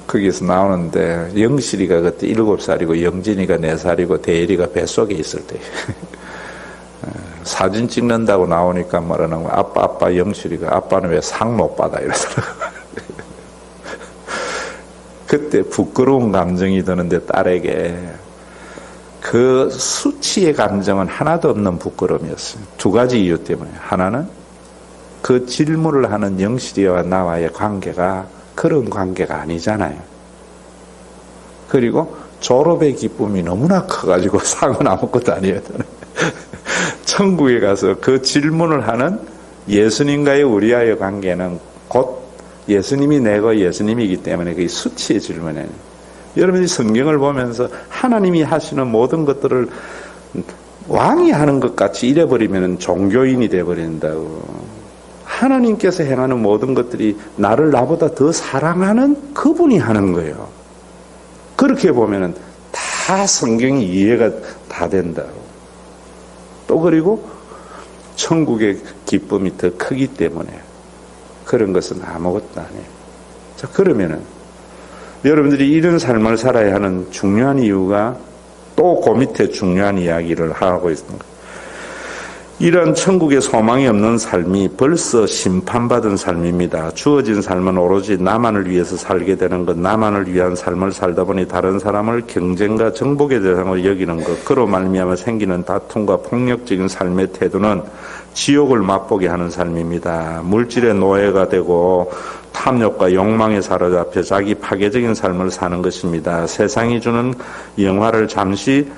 거기서 나오는데 영실이가 그때 7살이고 영진이가 4살이고 대일이가 뱃속에 있을 때 사진 찍는다고 나오니까 말하는 거야. 아빠 영실이가 아빠는 왜 상 못 받아 이러더라고. 그때 부끄러운 감정이 드는데 딸에게 그 수치의 감정은 하나도 없는 부끄러움이었어요. 두 가지 이유 때문에. 하나는 그 질문을 하는 영실이와 나와의 관계가 그런 관계가 아니잖아요. 그리고 졸업의 기쁨이 너무나 커가지고 상은 아무것도 아니에요. 천국에 가서 그 질문을 하는 예수님과의 우리와의 관계는 곧 예수님이 내고 예수님이기 때문에 그게 수치의 질문이에요. 여러분이 성경을 보면서 하나님이 하시는 모든 것들을 왕이 하는 것 같이 이래버리면 종교인이 돼버린다고. 하나님께서 행하는 모든 것들이 나를 나보다 더 사랑하는 그분이 하는 거예요. 그렇게 보면은 다 성경이 이해가 다 된다고. 또 그리고 천국의 기쁨이 더 크기 때문에 그런 것은 아무것도 아니에요. 자, 그러면은 여러분들이 이런 삶을 살아야 하는 중요한 이유가 또 그 밑에 중요한 이야기를 하고 있습니다. 이러한 천국의 소망이 없는 삶이 벌써 심판받은 삶입니다. 주어진 삶은 오로지 나만을 위해서 살게 되는 것, 나만을 위한 삶을 살다 보니 다른 사람을 경쟁과 정복의 대상으로 여기는 것, 그로 말미암아 생기는 다툼과 폭력적인 삶의 태도는 지옥을 맛보게 하는 삶입니다. 물질의 노예가 되고 탐욕과 욕망에 사로잡혀 자기 파괴적인 삶을 사는 것입니다. 세상이 주는 영화를 잠시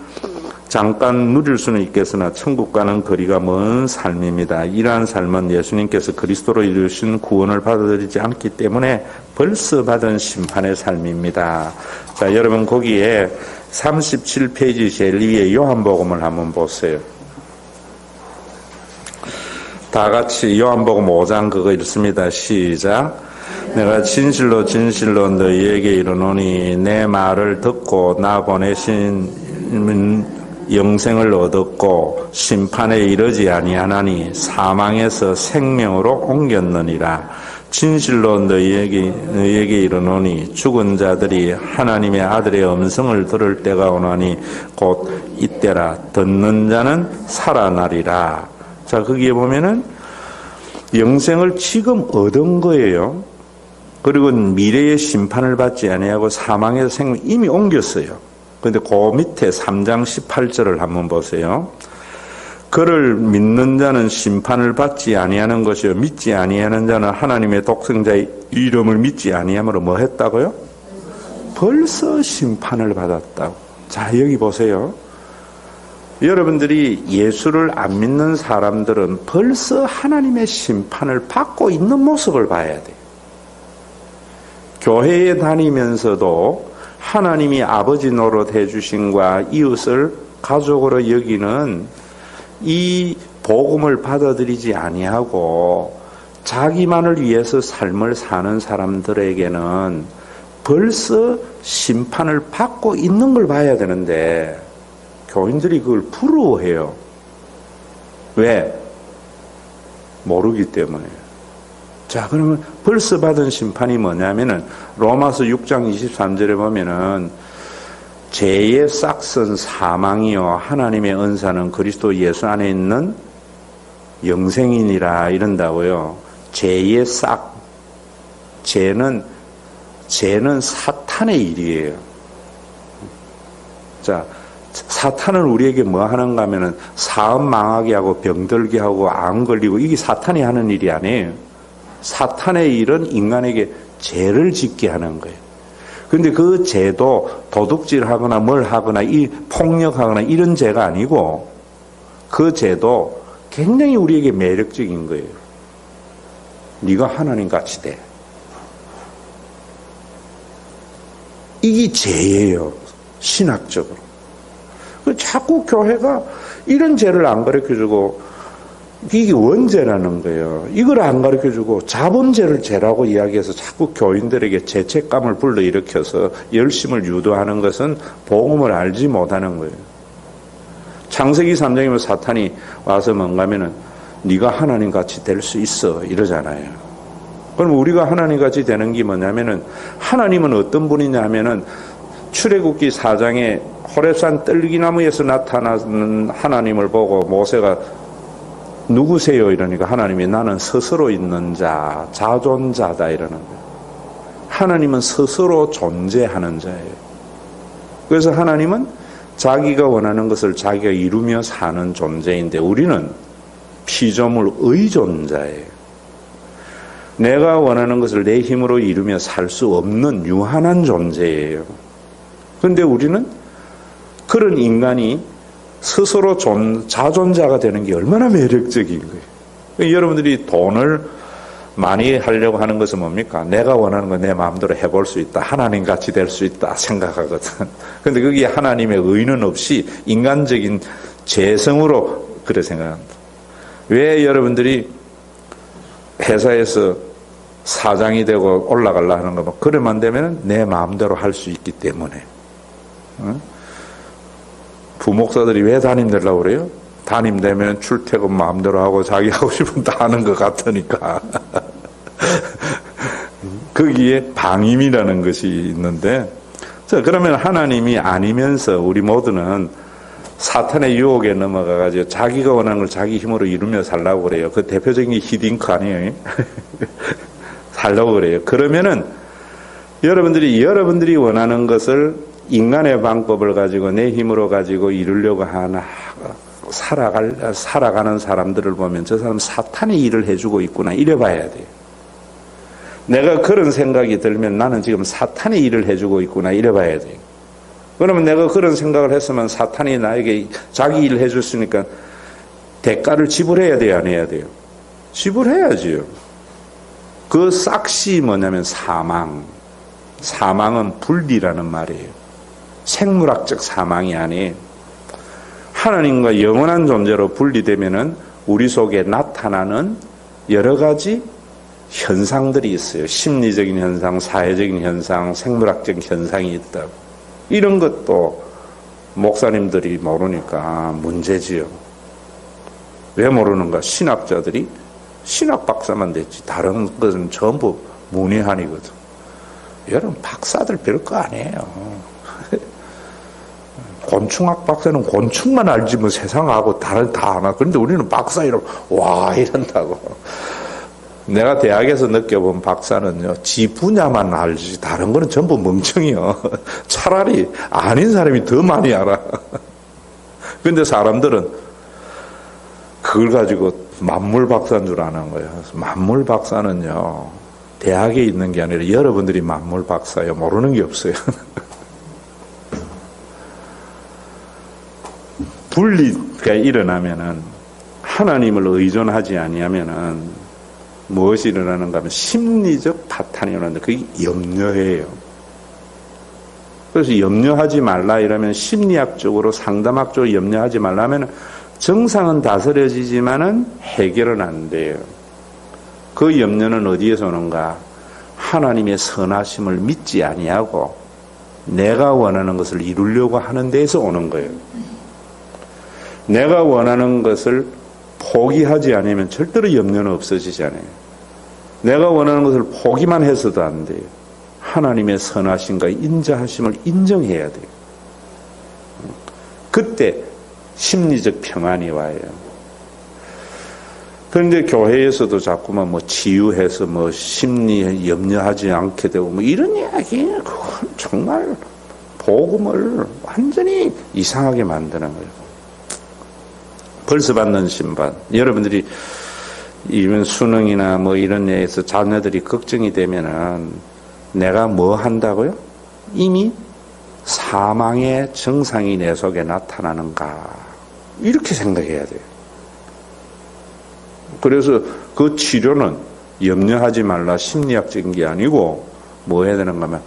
잠깐 누릴 수는 있겠으나 천국과는 거리가 먼 삶입니다. 이러한 삶은 예수님께서 그리스도로 이루신 구원을 받아들이지 않기 때문에 벌써 받은 심판의 삶입니다. 자, 여러분 거기에 37페이지 제일 위에 요한복음을 한번 보세요. 다 같이 요한복음 5장 그거 읽습니다. 시작. 내가 진실로 진실로 너희에게 이르노니 내 말을 듣고 나 보내신 영생을 얻었고 심판에 이르지 아니하나니 사망에서 생명으로 옮겼느니라. 진실로 너희에게 이르노니 죽은 자들이 하나님의 아들의 음성을 들을 때가 오나니 곧 이때라. 듣는 자는 살아나리라. 자, 거기에 보면은 영생을 지금 얻은 거예요. 그리고 미래의 심판을 받지 아니하고 사망에서 생명 이미 옮겼어요. 그런데 그 밑에 3장 18절을 한번 보세요. 그를 믿는 자는 심판을 받지 아니하는 것이요 믿지 아니하는 자는 하나님의 독생자의 이름을 믿지 아니함으로 뭐 했다고요? 벌써 심판을 받았다고. 자, 여기 보세요. 여러분들이 예수를 안 믿는 사람들은 벌써 하나님의 심판을 받고 있는 모습을 봐야 돼요. 교회에 다니면서도 하나님이 아버지 노릇 해주신과 이웃을 가족으로 여기는 이 복음을 받아들이지 아니하고 자기만을 위해서 삶을 사는 사람들에게는 벌써 심판을 받고 있는 걸 봐야 되는데 교인들이 그걸 부러워해요. 왜? 모르기 때문에. 자, 그러면 벌써 받은 심판이 뭐냐면은 로마서 6장 23절에 보면은 죄의 싹은 사망이요 하나님의 은사는 그리스도 예수 안에 있는 영생이니라 이런다고요. 죄의 싹. 죄는 사탄의 일이에요. 자, 사탄은 우리에게 뭐 하는가 하면은 사업 망하게 하고 병들게 하고 암 걸리고 이게 사탄이 하는 일이 아니에요. 사탄의 일은 인간에게 죄를 짓게 하는 거예요. 그런데 그 죄도 도둑질하거나 뭘 하거나 이 폭력하거나 이런 죄가 아니고 그 죄도 굉장히 우리에게 매력적인 거예요. 네가 하나님 같이 돼. 이게 죄예요. 신학적으로. 자꾸 교회가 이런 죄를 안 가르쳐주고 이게 원죄라는 거예요. 이걸 안 가르쳐주고 자본죄를 죄라고 이야기해서 자꾸 교인들에게 죄책감을 불러일으켜서 열심을 유도하는 것은 복음을 알지 못하는 거예요. 창세기 3장이면 사탄이 와서 뭔가 하면은 네가 하나님같이 될 수 있어 이러잖아요. 그럼 우리가 하나님같이 되는 게 뭐냐면은 하나님은 어떤 분이냐 하면은 출애굽기 4장에 호렙산 떨기나무에서 나타나는 하나님을 보고 모세가 누구세요? 이러니까 하나님이 나는 스스로 있는 자, 자존자다 이러는 거예요. 하나님은 스스로 존재하는 자예요. 그래서 하나님은 자기가 원하는 것을 자기가 이루며 사는 존재인데 우리는 피조물 의존자예요. 내가 원하는 것을 내 힘으로 이루며 살 수 없는 유한한 존재예요. 그런데 우리는 그런 인간이 스스로 자존자가 되는 게 얼마나 매력적인 거예요. 여러분들이 돈을 많이 하려고 하는 것은 뭡니까? 내가 원하는 건 내 마음대로 해볼 수 있다. 하나님같이 될 수 있다 생각하거든. 그런데 거기에 하나님의 의는 없이 인간적인 재성으로 그래 생각합니다. 왜 여러분들이 회사에서 사장이 되고 올라가려 하는 거 그러면 되면 내 마음대로 할 수 있기 때문에. 부목사들이 왜 담임 되려고 그래요? 담임 되면 출퇴근 마음대로 하고 자기 하고 싶은 다 하는 것 같으니까. 거기에 방임이라는 것이 있는데, 자, 그러면 하나님이 아니면서 우리 모두는 사탄의 유혹에 넘어가가지고 자기가 원하는 걸 자기 힘으로 이루며 살려고 그래요. 그 대표적인 게 히딩크 아니에요? 살려고 그래요. 그러면은 여러분들이 원하는 것을 인간의 방법을 가지고 내 힘으로 가지고 이루려고 하나 살아가는 사람들을 보면 저 사람 사탄의 일을 해주고 있구나 이래 봐야 돼요. 내가 그런 생각이 들면 나는 지금 사탄의 일을 해주고 있구나 이래 봐야 돼요. 그러면 내가 그런 생각을 했으면 사탄이 나에게 자기 일을 해줄 수 있으니까 대가를 지불해야 돼요, 안 해야 돼요? 지불해야지요. 그 싹시 뭐냐면 사망. 사망은 분리라는 말이에요. 생물학적 사망이 아니에요. 하나님과 영원한 존재로 분리되면은 우리 속에 나타나는 여러 가지 현상들이 있어요. 심리적인 현상, 사회적인 현상, 생물학적 현상이 있다고. 이런 것도 목사님들이 모르니까 문제지요. 왜 모르는가? 신학자들이 신학 박사만 됐지. 다른 것은 전부 문외한이거든. 여러분, 박사들 별거 아니에요. 곤충학 박사는 곤충만 알지 뭐 세상하고 다른 다 아나. 그런데 우리는 박사 이러면 와 이런다고. 내가 대학에서 느껴본 박사는요, 지 분야만 알지 다른 거는 전부 멍청이요. 차라리 아닌 사람이 더 많이 알아. 근데 사람들은 그걸 가지고 만물 박사인 줄 아는 거예요. 만물 박사는요, 대학에 있는 게 아니라 여러분들이 만물 박사예요. 모르는 게 없어요. 분리가 일어나면은, 하나님을 의존하지 아니하면은 무엇이 일어나는가 하면 심리적 파탄이 일어나는데 그게 염려예요. 그래서 염려하지 말라 이러면 심리학적으로 상담학적으로 염려하지 말라 하면 정상은 다스려지지만은 해결은 안 돼요. 그 염려는 어디에서 오는가? 하나님의 선하심을 믿지 아니하고 내가 원하는 것을 이루려고 하는 데에서 오는 거예요. 내가 원하는 것을 포기하지 않으면 절대로 염려는 없어지지 않아요. 내가 원하는 것을 포기만 해서도 안 돼요. 하나님의 선하심과 인자하심을 인정해야 돼요. 그때 심리적 평안이 와요. 그런데 교회에서도 자꾸만 뭐 치유해서 뭐 심리에 염려하지 않게 되고 뭐 이런 이야기, 그건 정말 복음을 완전히 이상하게 만드는 거예요. 벌써 받는 신반. 여러분들이 이런 수능이나 뭐 이런 데에서 자녀들이 걱정이 되면은 내가 뭐 한다고요? 이미 사망의 증상이 내 속에 나타나는가. 이렇게 생각해야 돼요. 그래서 그 치료는 염려하지 말라 심리학적인 게 아니고 뭐 해야 되는가 하면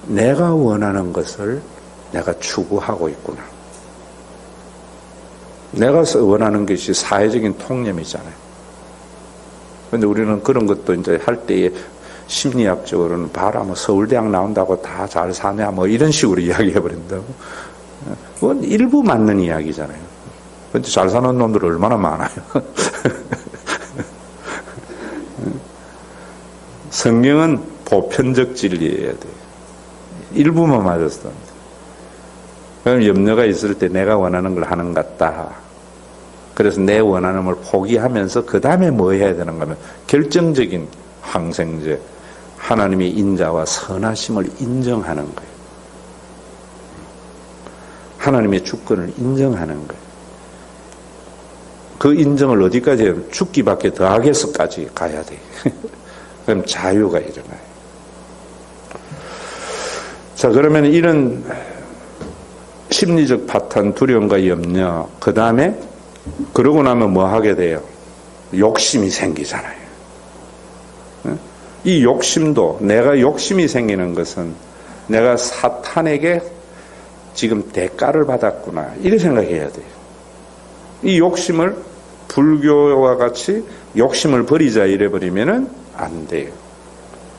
내가 원하는 것을 내가 추구하고 있구나. 내가 원하는 것이 사회적인 통념이잖아요. 그런데 우리는 그런 것도 이제 할 때에 심리학적으로는 봐라, 뭐 서울대학 나온다고 다 잘 사냐, 뭐 이런 식으로 이야기해버린다고. 그건 일부 맞는 이야기잖아요. 근데 잘 사는 놈들 얼마나 많아요. 성경은 보편적 진리여야 돼요. 일부만 맞았어. 그럼 염려가 있을 때 내가 원하는 걸 하는 것 같다. 그래서 내 원하는 걸 포기하면서 그 다음에 뭐 해야 되는가 하면 결정적인 항생제, 하나님의 인자와 선하심을 인정하는 거예요. 하나님의 주권을 인정하는 거예요. 그 인정을 어디까지 해요? 죽기밖에 더하게서까지 가야 돼요. 그럼 자유가 일어나요. 자, 그러면 이런 심리적 파탄, 두려움과 염려, 그 다음에 그러고 나면 뭐 하게 돼요? 욕심이 생기잖아요. 이 욕심도, 내가 욕심이 생기는 것은 내가 사탄에게 지금 대가를 받았구나. 이렇게 생각해야 돼요. 이 욕심을 불교와 같이 욕심을 버리자 이래버리면은 안 돼요.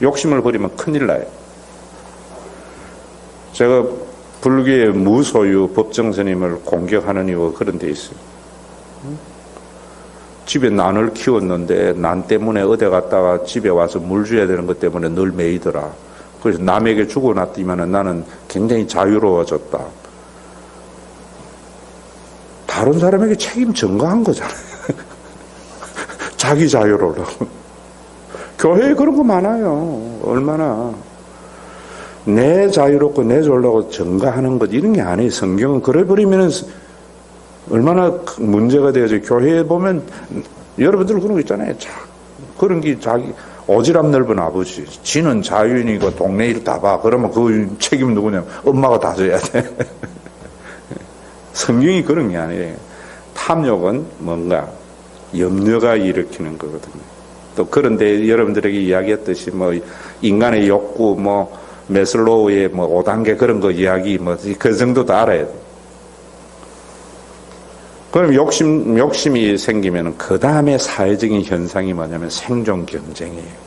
욕심을 버리면 큰일 나요. 제가 불교의 무소유 법정 스님을 공격하는 이유가 그런 데 있어요. 집에 난을 키웠는데 난 때문에 어디 갔다가 집에 와서 물 줘야 되는 것 때문에 늘 매이더라. 그래서 남에게 주고 놨더니만 나는 굉장히 자유로워졌다. 다른 사람에게 책임 전가한 거잖아요. 자기 자유로우라고. 교회에 그런 거 많아요. 얼마나. 내 자유롭고 내 졸라고 전가하는 것 이런 게 아니에요. 성경은 그래버리면 얼마나 문제가 되어져. 교회에 보면 여러분들 그런 거 있잖아요. 그런 게 자기 오지랖 넓은 아버지. 지는 자유인이고 동네 일 다 봐. 그러면 그 책임 누구냐? 엄마가 다 져야 돼. 성경이 그런 게 아니에요. 탐욕은 뭔가 염려가 일으키는 거거든요. 또 그런데 여러분들에게 이야기했듯이 뭐 인간의 욕구, 뭐 메슬로우의 뭐 5단계 그런 거 이야기 뭐 그 정도도 알아야 돼. 그럼 욕심이 생기면 그 다음에 사회적인 현상이 뭐냐면 생존 경쟁이에요.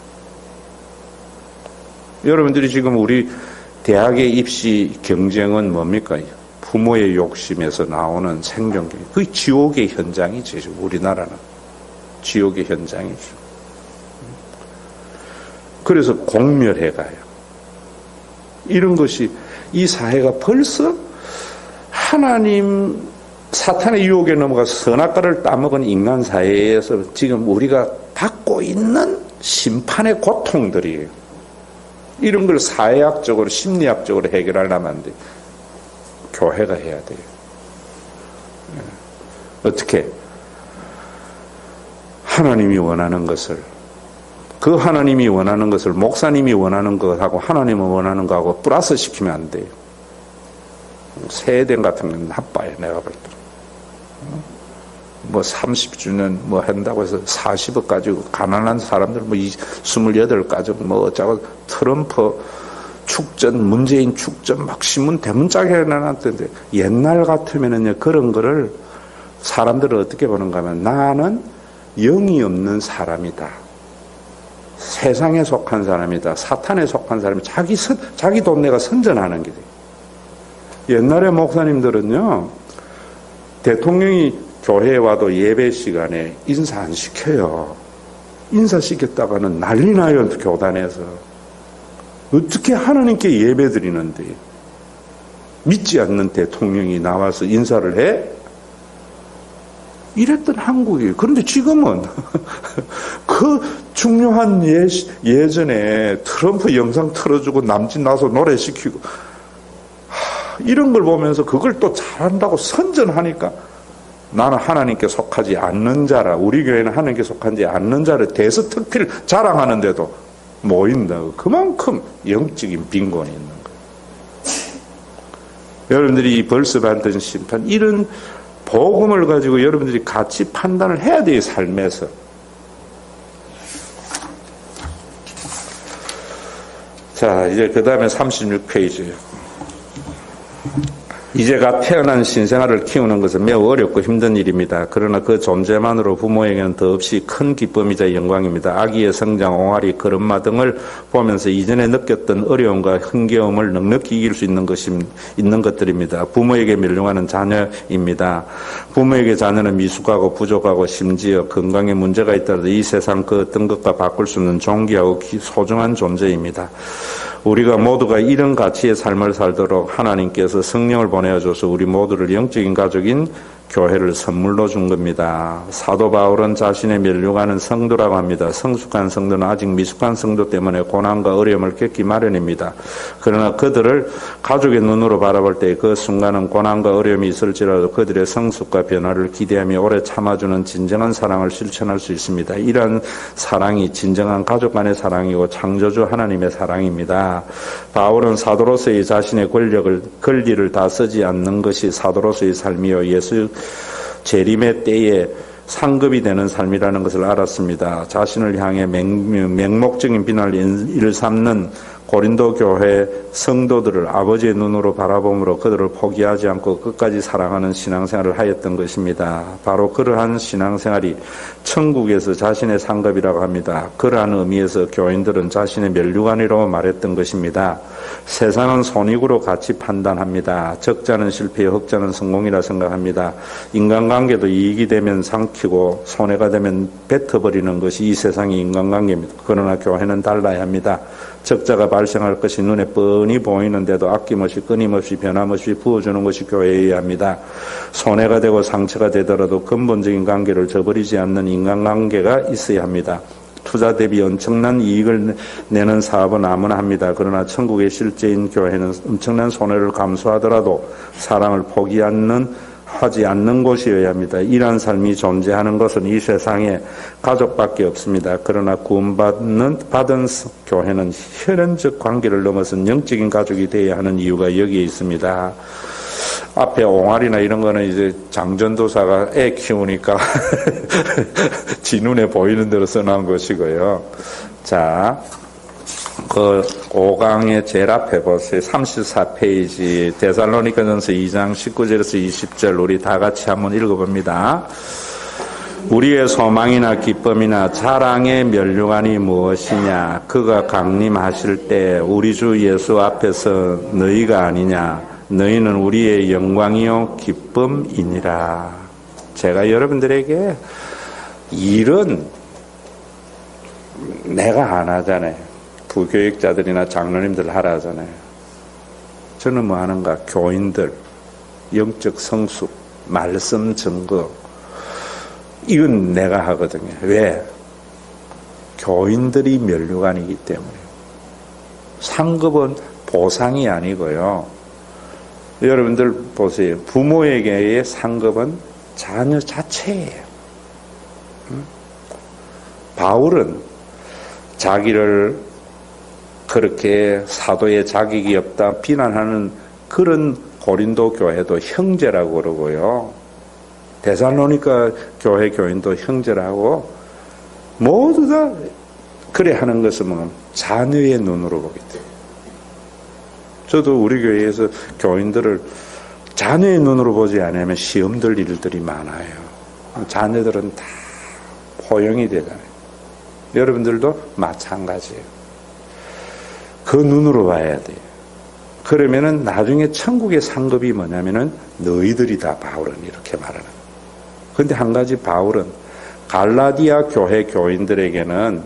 여러분들이 지금 우리 대학의 입시 경쟁은 뭡니까? 부모의 욕심에서 나오는 생존 경쟁. 그게 지옥의 현장이지. 우리나라는 지옥의 현장이죠. 그래서 공멸해가요. 이런 것이 이 사회가 벌써 하나님 사탄의 유혹에 넘어가서 선악과를 따먹은 인간 사회에서 지금 우리가 받고 있는 심판의 고통들이에요. 이런 걸 사회학적으로 심리학적으로 해결하려면 안 돼요. 교회가 해야 돼요. 어떻게? 하나님이 원하는 것을, 그 하나님이 원하는 것을 목사님이 원하는 것하고 하나님이 원하는 것하고 플러스 시키면 안 돼요. 세대당 같은 건 나빠요, 내가 볼 때. 뭐 30주년 뭐 한다고 해서 40억 가지고 가난한 사람들 뭐 28 가지고 뭐 어쩌고 트럼프 축전, 문재인 축전 막 신문 대문짝에 해놨던데 옛날 같으면은요 그런 거를 사람들을 어떻게 보는가 하면 나는 영이 없는 사람이다. 세상에 속한 사람이다. 사탄에 속한 사람이 자기 돈내가 선전하는 게 돼요. 옛날에 목사님들은요 대통령이 교회에 와도 예배 시간에 인사 안 시켜요. 인사시켰다가는 난리 나요, 교단에서. 어떻게 하나님께 예배 드리는데 믿지 않는 대통령이 나와서 인사를 해? 이랬던 한국이에요. 그런데 지금은 그 중요한 예전에 트럼프 영상 틀어주고 남짓 나서 노래 시키고 이런 걸 보면서 그걸 또 잘한다고 선전하니까 나는 하나님께 속하지 않는 자라, 우리 교회는 하나님께 속하지 않는 자를 대서특필 자랑하는데도 모인다고. 그만큼 영적인 빈곤이 있는 거예요. 여러분들이 벌써 받은 심판, 이런 복음을 가지고 여러분들이 같이 판단을 해야 돼요, 삶에서. 자, 이제 그 다음에 36페이지예요. 이제가 태어난 신생아를 키우는 것은 매우 어렵고 힘든 일입니다. 그러나 그 존재만으로 부모에게는 더없이 큰 기쁨이자 영광입니다. 아기의 성장, 옹알이, 걸음마 등을 보면서 이전에 느꼈던 어려움과 흥겨움을 넉넉히 이길 수 있는 것들입니다. 부모에게 멸종하는 자녀입니다. 부모에게 자녀는 미숙하고 부족하고 심지어 건강에 문제가 있더라도 이 세상 그 어떤 것과 바꿀 수 없는 존귀하고 소중한 존재입니다. 우리가 모두가 이런 가치의 삶을 살도록 하나님께서 성령을 보내어줘서 우리 모두를 영적인 가족인 교회를 선물로 준 겁니다. 사도 바울은 자신의 멸류관은 성도라고 합니다. 성숙한 성도는 아직 미숙한 성도 때문에 고난과 어려움을 겪기 마련입니다. 그러나 그들을 가족의 눈으로 바라볼 때 그 순간은 고난과 어려움이 있을지라도 그들의 성숙과 변화를 기대하며 오래 참아주는 진정한 사랑을 실천할 수 있습니다. 이러한 사랑이 진정한 가족 간의 사랑이고 창조주 하나님의 사랑입니다. 바울은 사도로서의 자신의 권리를 다 쓰지 않는 것이 사도로서의 삶이요 예수 재림의 때에 상급이 되는 삶이라는 것을 알았습니다. 자신을 향해 맹목적인 비난을 일삼는 고린도 교회 성도들을 아버지의 눈으로 바라봄으로 그들을 포기하지 않고 끝까지 사랑하는 신앙생활을 하였던 것입니다. 바로 그러한 신앙생활이 천국에서 자신의 상급이라고 합니다. 그러한 의미에서 교인들은 자신의 멸류관이라고 말했던 것입니다. 세상은 손익으로 같이 판단합니다. 적자는 실패요 흑자는 성공이라 생각합니다. 인간관계도 이익이 되면 삼키고 손해가 되면 뱉어버리는 것이 이 세상의 인간관계입니다. 그러나 교회는 달라야 합니다. 적자가 발생할 것이 눈에 뻔히 보이는데도 아낌없이 끊임없이 변함없이 부어주는 것이 교회여야 합니다. 손해가 되고 상처가 되더라도 근본적인 관계를 저버리지 않는 인간관계가 있어야 합니다. 투자 대비 엄청난 이익을 내는 사업은 아무나 합니다. 그러나 천국의 실제인 교회는 엄청난 손해를 감수하더라도 사랑을 포기하는 하지 않는 곳이어야 합니다. 이러한 삶이 존재하는 것은 이 세상에 가족밖에 없습니다. 그러나 구원받은 교회는 혈연적 관계를 넘어선 영적인 가족이 되어야 하는 이유가 여기에 있습니다. 앞에 옹알이나 이런 거는 이제 장전도사가 애 키우니까 지 눈에 보이는 대로 써놓은 것이고요. 자, 그 5강의 제일 앞에 보세요. 34페이지 데살로니가전서 2장 19절에서 20절 우리 다 같이 한번 읽어봅니다. 우리의 소망이나 기쁨이나 자랑의 면류관이 무엇이냐? 그가 강림하실 때 우리 주 예수 앞에서 너희가 아니냐? 너희는 우리의 영광이요 기쁨이니라. 제가 여러분들에게 일은 내가 안 하잖아요. 부교육자들이나 장로님들 하라 하잖아요. 저는 뭐 하는가? 교인들, 영적 성숙, 말씀 증거, 이건 내가 하거든요. 왜? 교인들이 면류관이기 때문에. 상급은 보상이 아니고요. 여러분들 보세요. 부모에게의 상급은 자녀 자체예요. 바울은 자기를 그렇게 사도의 자격이 없다 비난하는 그런 고린도 교회도 형제라고 그러고요. 데살로니가 교회 교인도 형제라고 모두 다 그래 하는 것은 자녀의 눈으로 보기 때문에. 저도 우리 교회에서 교인들을 자녀의 눈으로 보지 않으면 시험 들 일들이 많아요. 자녀들은 다 포용이 되잖아요. 여러분들도 마찬가지예요. 그 눈으로 봐야 돼요. 그러면은 나중에 천국의 상급이 뭐냐면은 너희들이다, 바울은 이렇게 말하는 거예요. 근데 한 가지 바울은 갈라디아 교회 교인들에게는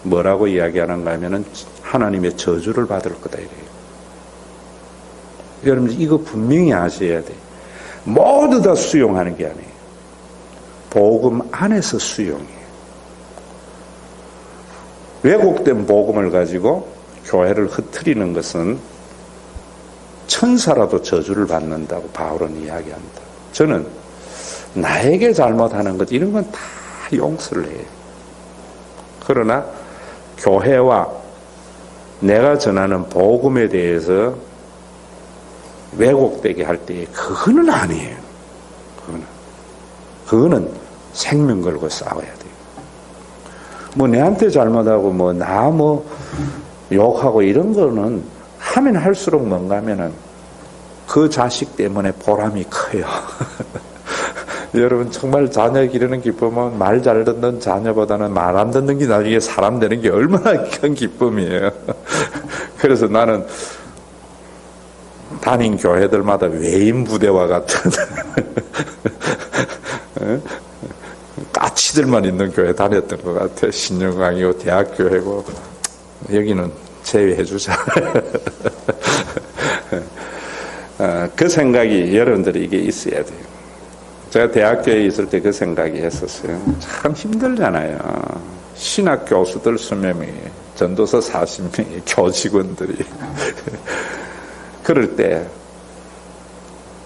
뭐라고 이야기하는가 하면은 하나님의 저주를 받을 거다 이래요. 여러분 이거 분명히 아셔야 돼요. 모두 다 수용하는 게 아니에요. 복음 안에서 수용해요. 왜곡된 복음을 가지고 교회를 흩트리는 것은 천사라도 저주를 받는다고 바울은 이야기합니다. 저는 나에게 잘못하는 것 이런 건 다 용서를 해요. 그러나 교회와 내가 전하는 복음에 대해서 왜곡되게 할 때 그거는 아니에요. 그거는 생명 걸고 싸워야 돼요. 뭐 내한테 잘못하고 나 욕하고 이런 거는 하면 할수록 뭔가 하면은 그 자식 때문에 보람이 커요. 여러분 정말 자녀 기르는 기쁨은 말 잘 듣는 자녀보다는 말 안 듣는 게 나중에 사람 되는 게 얼마나 큰 기쁨이에요. 그래서 나는 다닌 교회들마다 외인 부대와 같은 까치들만 있는 교회 다녔던 것 같아요. 신영강이고 대학교회고 여기는 제외해 주자. 그 생각이 여러분들이 이게 있어야 돼요. 제가 대학교에 있을 때 그 생각이 했었어요. 참 힘들잖아요. 신학 교수들 20명이, 전도서 40명이, 교직원들이. 그럴 때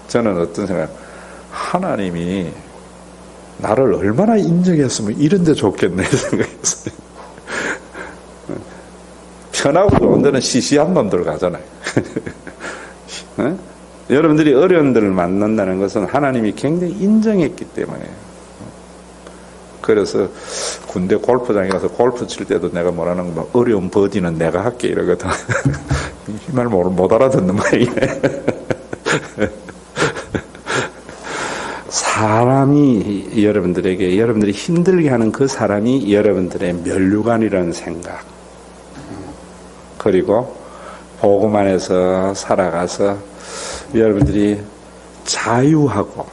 저는 어떤 생각, 하나님이 나를 얼마나 인정했으면 이런 데 좋겠네 생각했어요. 편하고 좋은 데는 시시한 놈들 가잖아요. 여러분들이 어려운들을 만난다는 것은 하나님이 굉장히 인정했기 때문에. 그래서 군대 골프장에 가서 골프 칠 때도 내가 뭐라는 거 어려운 버디는 내가 할게 이러거든. 이 말 못 알아듣는 말이네. 사람이 여러분들이 힘들게 하는 그 사람이 여러분들의 면류관이라는 생각. 그리고 복음 안에서 살아가서 여러분들이 자유하고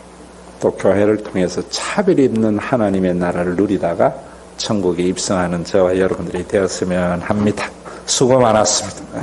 또 교회를 통해서 차별이 없는 하나님의 나라를 누리다가 천국에 입성하는 저와 여러분들이 되었으면 합니다. 수고 많았습니다.